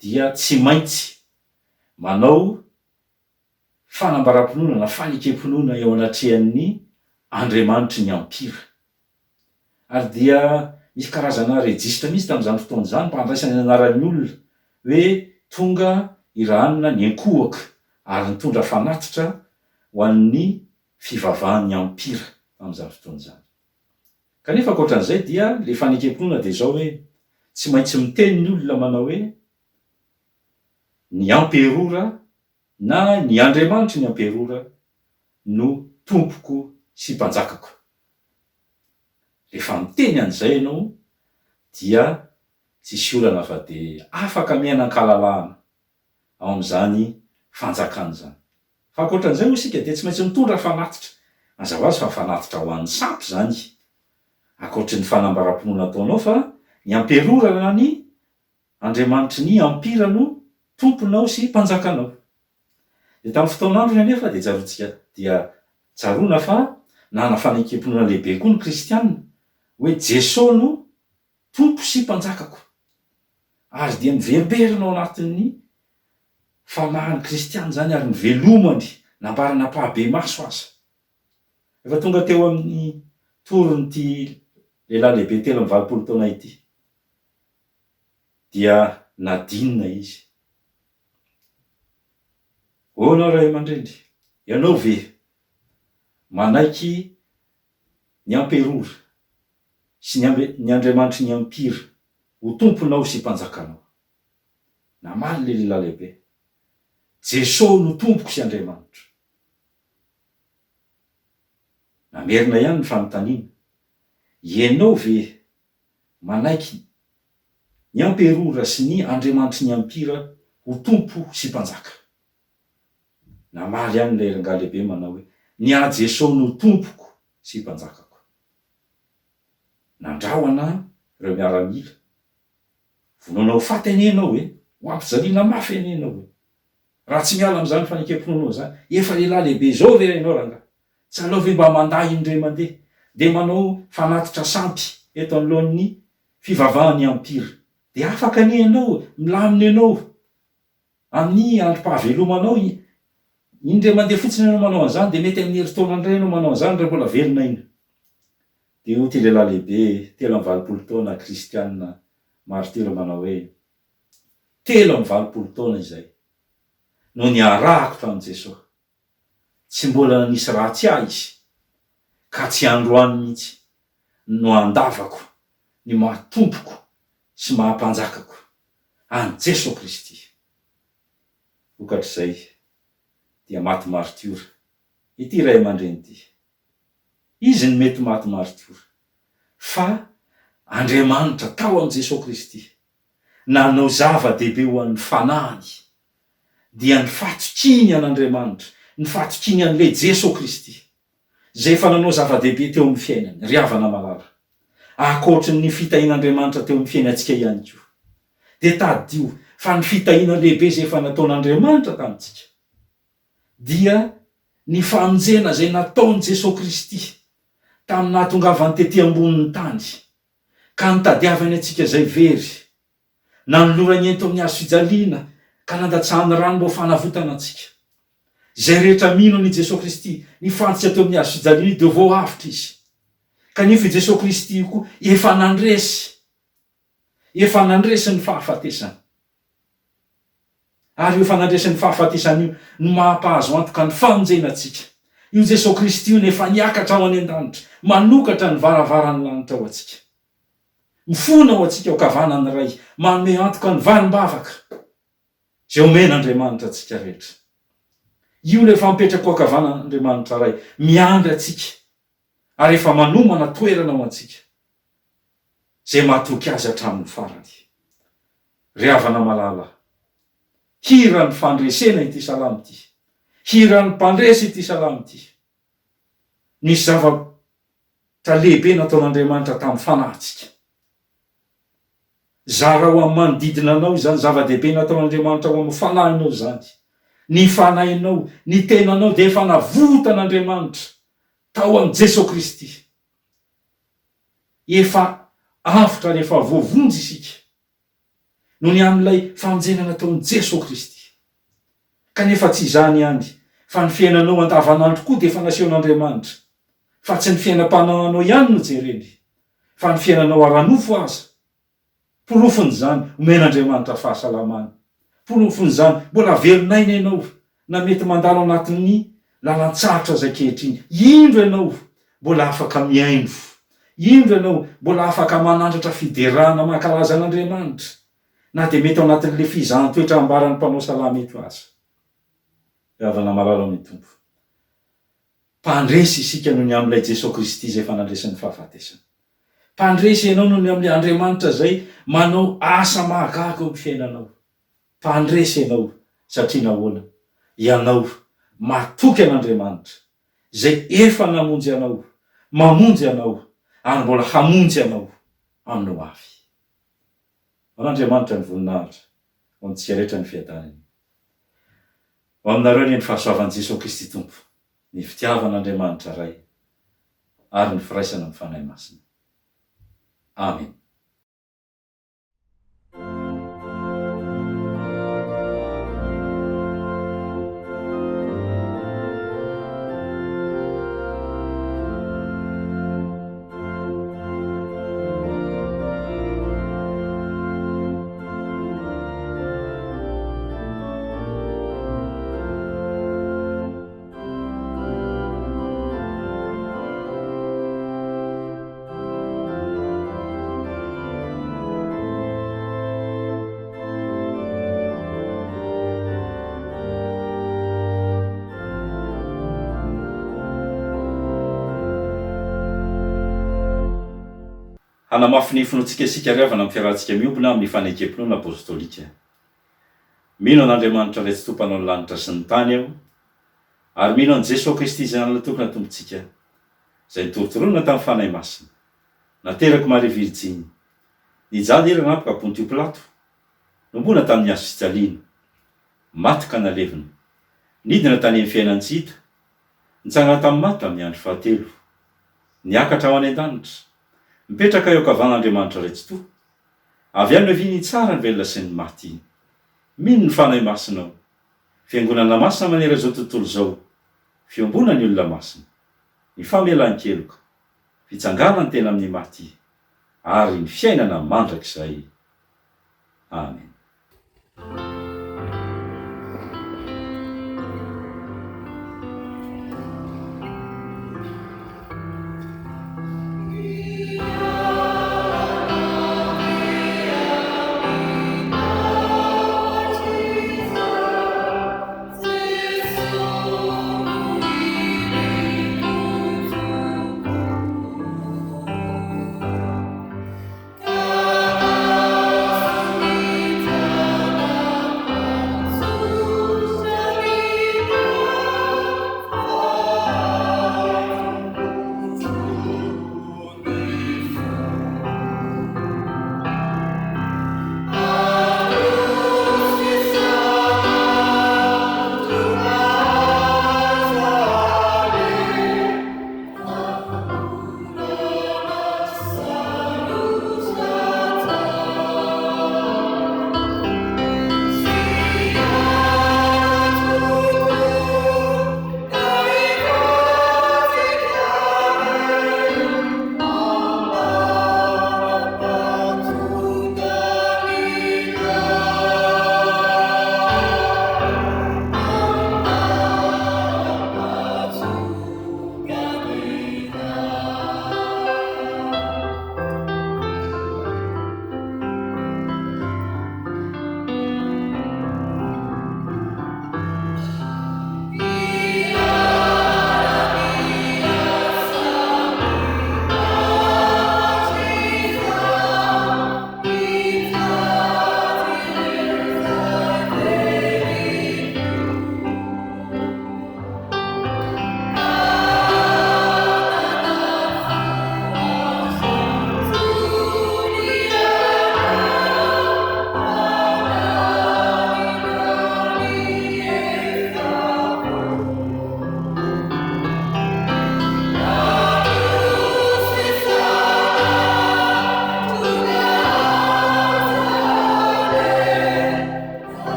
dia tsy maintsy manao fanambaram-pinoana na fanekem-pinoana eo anatrehan'ny Andriamanitry ny ampira. Ary dia misy karazana rejistra mihitsy tamin'izany fotoana izany mba handraisana ny anaran'ny olona hoe tonga iranina ny ankohaka ary nitondra fanatitra ho an'ny fivavahan'ny ampira amin'izany fotoana izany. Kanefa ankoatran'izay dia le fanekem-pinoana dia zao hoe tsy maintsy miteny ny olona manao hoe ny amperora na ny Andriamanitry ny amperora no tompoko sy mpanjakako. Rehefa miteny an'izay ianao dia tsisy olana fa dia afaka miainan-kalalahana ao amin'izany fanjakana izany. Fa ankoatran'izay moa isika dia tsy maintsy mitondra fanatitra. Mazava azy fa fanatitra ho an'ny sampy zany. Ankoatry ny fanambaram-pinoana ataonao fa ny amperora na ny Andriamanitry ny ampira no tomponao sy mpanjakanao. Dia tamin'ny fotoan'andro anefa dia tsaroantsika dia tsaroana fa nana fanekem-pinoana lehibe koa ny kristianina hoe Jesosy no tompo sy mpanjakako. Ary dia miverberina ao anatin'ny famahan'ny kristiana zany ary nivelomany nambarana pahabe maso aza. Efa tonga teo amin'ny toron'ity lehilahy lehibe valopolo taona ity dia na dinina izy. Hoana ray aman-dreny, ianao ve manaiky ny amperora sy ny Andriamanitry ny ampira ho tomponao sy mpanjakanao? Namaly le lehilahy lehibe. Jesosy no tompoko sy Andriamanitra. Namerina ihany ny fanontaniana. Ianao ve manaiky ny amperora sy ny Andriamanitry ny ampira ho tompo sy mpanjaka? Namaly ihany le rangahy lehibe manao hoe ny a Jesosy no tompoko sy mpanjakako. Nandrahoana ireo miaramila. Vononao faty enenao hoe ho ampijaliana mafy enenao hoe raha tsy miala am'izany fanekam-pononao zany, efa lehilahy lehibe zao ve ianao rangahy? Tsy aleo ve mba manday indray mandeha de manao fanatitra sampy eto anoloan'ny fivavahany ampira, de afaka any ianao, milamina ianao amin'ny androm-pahavelomanao. Indray mandeha fotsiny ianao manao an'izany de mety amin'ny herintaona indray ianao manao an'izany raha mbola velona iny. De ho ty lehilahy lehibe 3 taona kristianina martyr manao hoe 3 taona izay no niarahako tamin'i Jesosy. Tsy mbola nisy ratsy ahy izy, ka tsy androany mihitsy no andavako ny mahatompoko sy mahampanjakako any Jesosy Kristy. Vokatr'izay dia maty martyr ity ray aman-dreny ty. Izy ny mety maty martyr, fa Andriamanitra tao am Jesosy Kristy nanao zava-dehibe ho an'ny fanahiny, dia ny fatotriny an'Andriamanitra, ny fatotriny an'le Jesosy Kristy, zay efa nanao zava-dehibe teo amin'ny fiainany, ry havana malala, akoatry ny fitahin'Andriamanitra teo amin'ny fiainantsika ihany koa. De tadio fa ny fitahina lehibe zay efa nataon'Andriamanitra tamintsika dia ny famonjena zay nataony Jesosy Kristy tamin'ny nahatongavany tetỳ ambonin'ny tany, ka nitadiavany atsika zay very, nanolorany ento amin'ny hazo fijaliana, ka nandatsahany rano mbo fanavotana atsika. Zay rehetra mino ny Jesosy Kristy nifantsika teo amin'ny hazo fijaliana de voavitra izy. Kanefa Jesosy Kristy koa efa nandresy ny fahafatesany. Ary efa nandresy ny fahafatesany io no mampahazo antoka ny famonjena atsika. Io Jesosy Kristy io nefa niakatra ao any an-danitra, manokatra ny varavaran'ny lanitra ao atsika. Mifona ao atsika ao kavanany ray, manome antoka ny varim-bavaka zay omen'Andriamanitra atsika rehetra. Io rehefa mipetraka ao kavanan'Andriamanitra ray, miandry atsika, ary efa manomana toerana ao atsika zay mahatoky azy hatramin'ny farany. Ry havana malala, hira ny fandresena ity salamo ity, hira ny mpandresy ity salamo ity. Nisy zavatra lehibe nataon'Andriamanitra tamin'ny fanahintsika. Zara ho amin'ny manodidina anao zany zava-dehibe nataon'Andriamanitra ho amin'ny fanahinao zany. Ny fanahinao, ny tenanao de efa navotan'Andriamanitra tao amin'ny Jesosy Kristy. Efa avotra rehefa voavonjy isika no ny amin'ilay famonjena nataon'i Jesosy Kristy. Kanefa tsy izany ihany, fa ny fiainanao andavanandro koa de efa nasehon'Andriamanitra. Fa tsy ny fiainam-panahinao ihany no jereny, fa ny fiainanao ara-nofo aza. Porofony zany omen'Andriamanitra fahasalamany. Porofony zany mbola velonaina ianao, na mety mandalo anatin'ny lalan-tsahatra zay kehitriny. Indro ianao mbola afaka miaino, indro ianao mbola afaka manandratra fiderana mankalaza an'Andriamanitra, na de mety ao anatin'le fizahan-toetra ambaran'ny mpanao salama eto aza. Havana malala amin'ny tompo. Mpandresy isika noho ny amin'ilay Jesosy Kristy zay efa nandresy ny fahafatesana. Mpandresy ianao noho ny amin'ilay Andriamanitra zay manao asa mahagaga eo amin'ny fiainanao. Mpandresy ianao satria nahoana? Ianao matoky an'Andriamanitra zay efa namonjy anao, mamonjy anao, ary mbola hamonjy anao aminao avy. An'Andriamanitra ny voninahitra ho antsika rehetra ny fiadanany. Ho aminareo ny fahasoavan'i Jesosy Kristy Tompo, ny fitiavan'Andriamanitra ray, ary ny firaisana amin'ny fanahy masina. Amen. hanamafy ny finoantsika isika riavana amin'ny fiarahantsika miombona amin'ny fanekempinoana apôstôlika. Mino an'Andriamanitra ray tsy tompanao ny lanitra sy ny tany aho, ary mino an' Jesosy Kristy izay nanala tokona tompontsika, izay nitorotoroana tamin'ny fanahy masina, nateraka Maria Virjiny, nijady era napoka Pontio Pilato, nombona tamin'ny azo fijaliana, maty ka nalevina, nidina tany amin'ny fiainan-tsita, nitsangana tamin'ny maty tamin'ny andro fahatelo, niakatra ho any an-danitra, mipetraka eo ankavan'Andriamanitra ray tsy to, avy any haviny tsara ny velona sy ny maty. Mino ny fanahy masinao, fiangonana masina manera izao tontolo izao, fiombona ny olona masina, ny famelan-keloka, fitsangana ny tena amin'ny maty, ary ny fiainana mandrakizay. Amen. Thank you.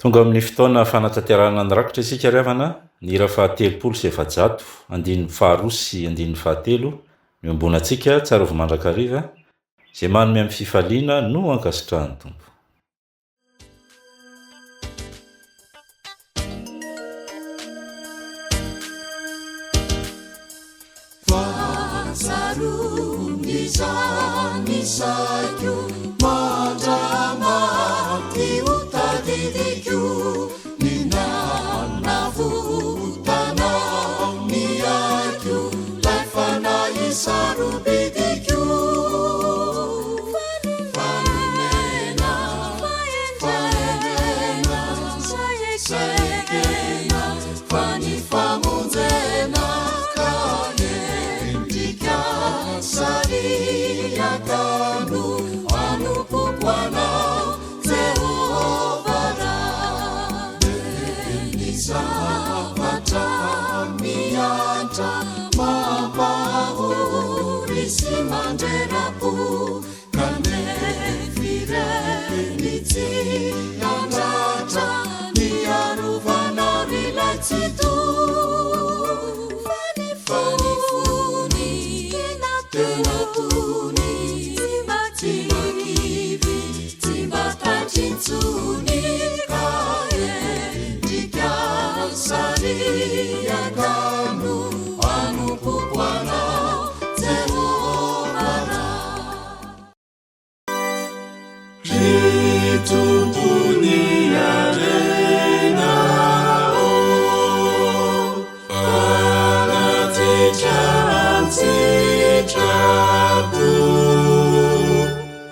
tonga amin'ny fotoana fanatanterahana ny rakotra isika ry havana ny hira 700 andininy 2 sy andininy 7 miombonantsika tsarovy mandrakariva zay manome amin'ny fifaliana no ankasitrahany tompo. Nisakyo mandramaki utadidikyo ninanavutana miyakyo laifana isarubidikyo fanimena faenena saekena fanifamonjena kaendika sariyakanu anupukwana Jehovara Elisavatra miyatra mapahorisi mandrerapo kanefirenici andratra miarovana rilaitsito fanifoni tenaponi timakivy timbatachintsuni kaendrika sariyakanu anupukwana Jehovara ritumpuni arenao fanatitrancitrapu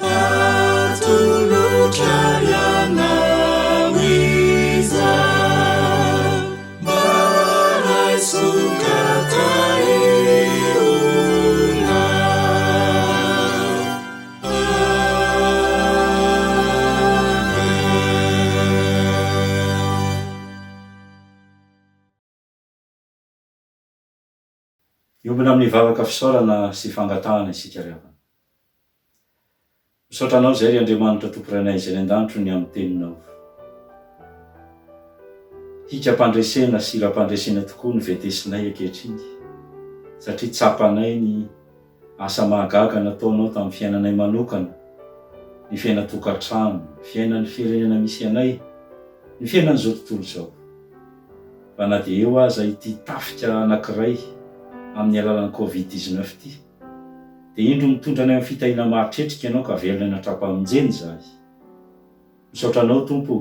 atulutrayanawiza barai sukataiuna iombona amin'ny vavaka fisaorana sy fangatahana isika ry havana. Misaotranao zay ry Andriamanitra tomporanay izay an-danitro ny amin'ny teninao. Hikam-pandresena sy ira-pandresena tokoa ny vetesinay ankehitriny satria tsapanay ny asa mahagaga nataonao tamin'ny fiainanay manokana, ny fiainatokantrano, ny fiainan'ny firenena misy anay, ny fiainan'izao tontolo izao. Fa na dia eo aza ity tafika anankiray amin'ny alalan'ny Covid-19 ity, dia indro mitondra anay amin'ny fitahiana mahatretrika ianao ka velona ny atrapa-monjeny zahay. Misaotranao Tompo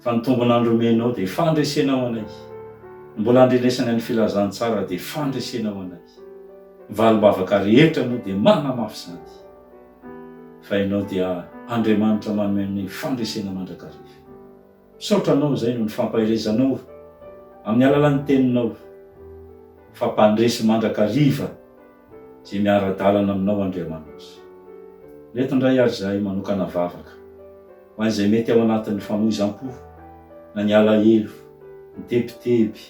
fa ny tombon'andro omenao dia fandresenao anay, mbola andrenesana ny filazantsara dia fandresenao anay. Valom-bavaka rehetra moa dia manamafy izany, fa ianao dia Andriamanitra manome ny fandresena mandrakariva. Misaotranao izay no ny fampaherezanao amin'ny alalan'ny teninao, fampandresy mandrakariva zay miara-dalana aminao Andriamanitra. Letondray ary zahay manokana vavaka ho an'izay mety ao anatin'ny famoizam-po na ny alahelo, ny tebiteby,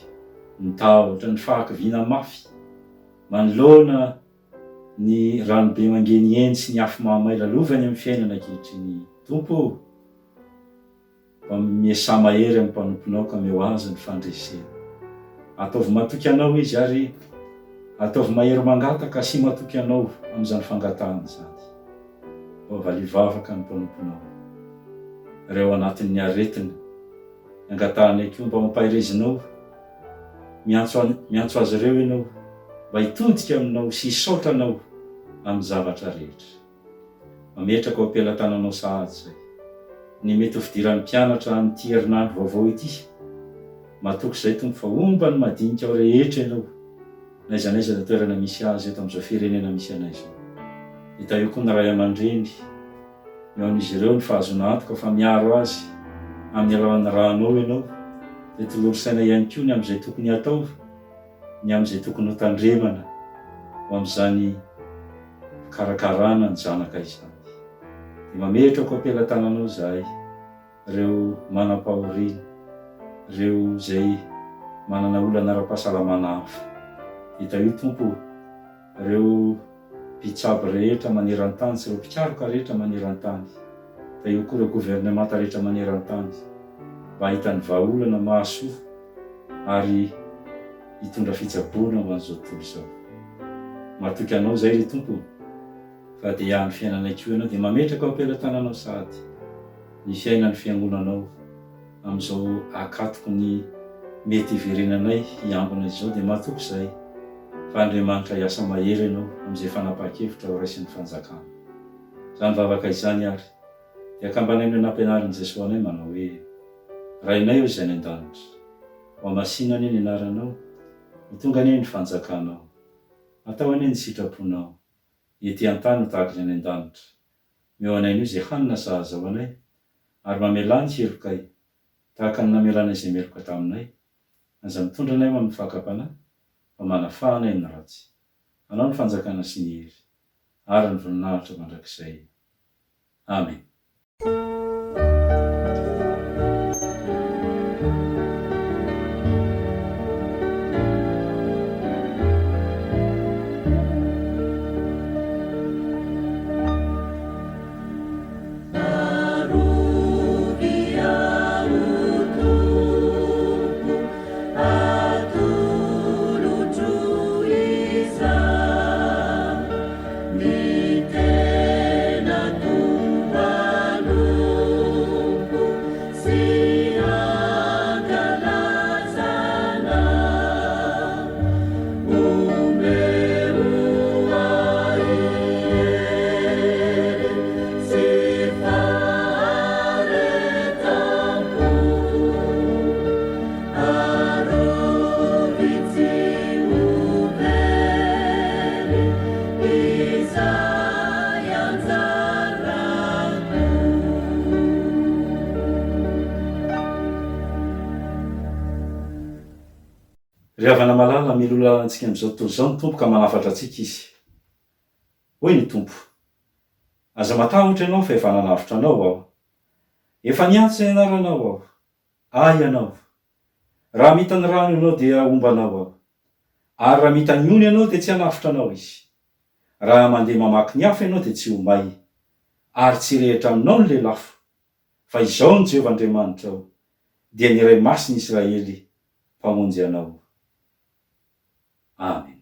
ny tahotra, ny fahakiviana mafy, manoloana ny ranobe mangeny eny sy ny afo mahamay lalovany amin'ny fiainana ankehitriny. Tompo, mba miesa mahery amin'ny mpanomponao ka meo azy ny fandresena. Ataovy matoky anao izy ary ataovy mahery mangataka sy matoky anao amin'izany fangatahana izany. Valivavaka ny mpanomponao. Reo anatin'ny aretina, angatahanay koa mba mampaherezinao, miantso azy ireo ianao, mba hitodika aminao sy hisaotranao amin'ny zavatra rehetra. Mametraka ao am-pelantananao sahady zay. Ny mety ho fidiran'ny mpianatra amin'ity herinandro vaovao ity, matoky izay Tompo fa omba ny madinika ao rehetra ianao, n'aiza n'aiza ny toerana misy azy eto amin'izao firenena misy anay izao. Hita eo koa ny ray aman-dreny, eo amin'izy ireo ny fahazona antoka fa miaro azy amin'ny alalan'ny rahanao ianao, dia tolosaina ihany koa ny amin'izay tokony atao, ny amin'izay tokony ho tandremana ho amin'izany fikarakarana ny zanaka izany. Dia mametraka ao am-pelantananao zahay ireo manam-pahoriana, ireo izay manana olana ara-pahasalamana hafa. Hita io Tompo, ireo mpitsabo rehetra maneran-tany sy ireo mpikaroka rehetra maneran-tany. Da io koa ireo gouvernemanta rehetra maneran-tany. mba hitany vahaolana mahasoa ary hitondra fitsaboana ho an'izao tontolo izao. Matoky anao zay ry tompo fa dia ihany fiainanay ko ianao dia mametraka ao am-pelantananao sady ny fiainan'ny fiangonanao amin'izao akatoko ny mety hiverenanay hiambina izao dia matoky izay fa Andriamanitra hiasa mahery ianao amin'izay fanapahan-kevitra ho raisin'ny fanjakana. Izany vavaka izany ary dia akambanay ny nampianarin'i Jesosy anay manao hoe rainay eo izay ny an-danitra, ho amasinany ny anaranao, ho tonga anie ny fanjakanao, atao anie ny sitraponao, ety an-tany ho tahaka izay ny an-danitra. Meo anay io izay hanina sahaza ho anay ary mamelany helokay tahaka ny namelana izay meloka taminay, aza mitondra anay ho amin'ny fakapana fa manafahanay ny ratsy. Anao ny fanjakana sy ny hery ary ny voninahitra mandrakizay. Amen. Ry havana malala milo lalantsika amin'izao tontolo izao ny tompo ka manafatra antsika izy. Hoy ny tompo, aza matahotra ianao fa efa nanavitra anao aho. Efa niantso ianaranao aho. Ay ianao. Raha mita ny rano ianao dia ombanao aho. Ary raha mita ny ony ianao dia tsy hanafitra anao izy. Raha mandeha mamaky ny hafa ianao dia tsy ho may. Ary tsy rehitra aminao ny lelafo. Fa izao ny Jehovah Andriamanitra ao, dia ny iray masiny Israely mpamonjy anao. Amen.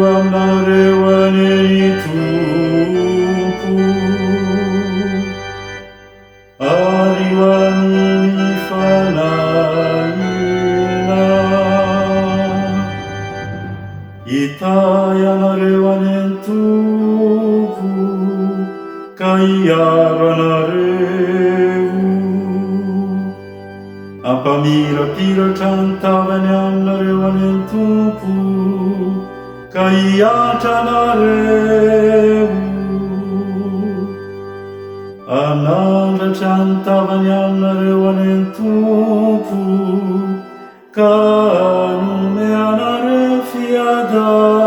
Aminareo any Tompo, ary ho an'ny fanahina. Hitay anareo any Tompo, ka hiaro anareo. Ampamirapiratra ny tavany aminareo any Tompo, ka hiatra anareo. Anandratra ny tavany aminareo any Tompo, ka hanome anareo fiadanana.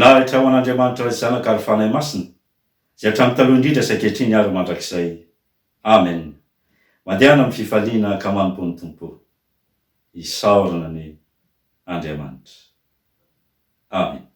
manaritra ho an'Andriamanitra ray zanaka ary fanahy masina zay hatramin'ny taloha indrindra sakehitriny ary mandrakizay. Amen. Mandehana amin'ny fifaliana ka manompo ny tompo. Isaorana ny Andriamanitra. Amen.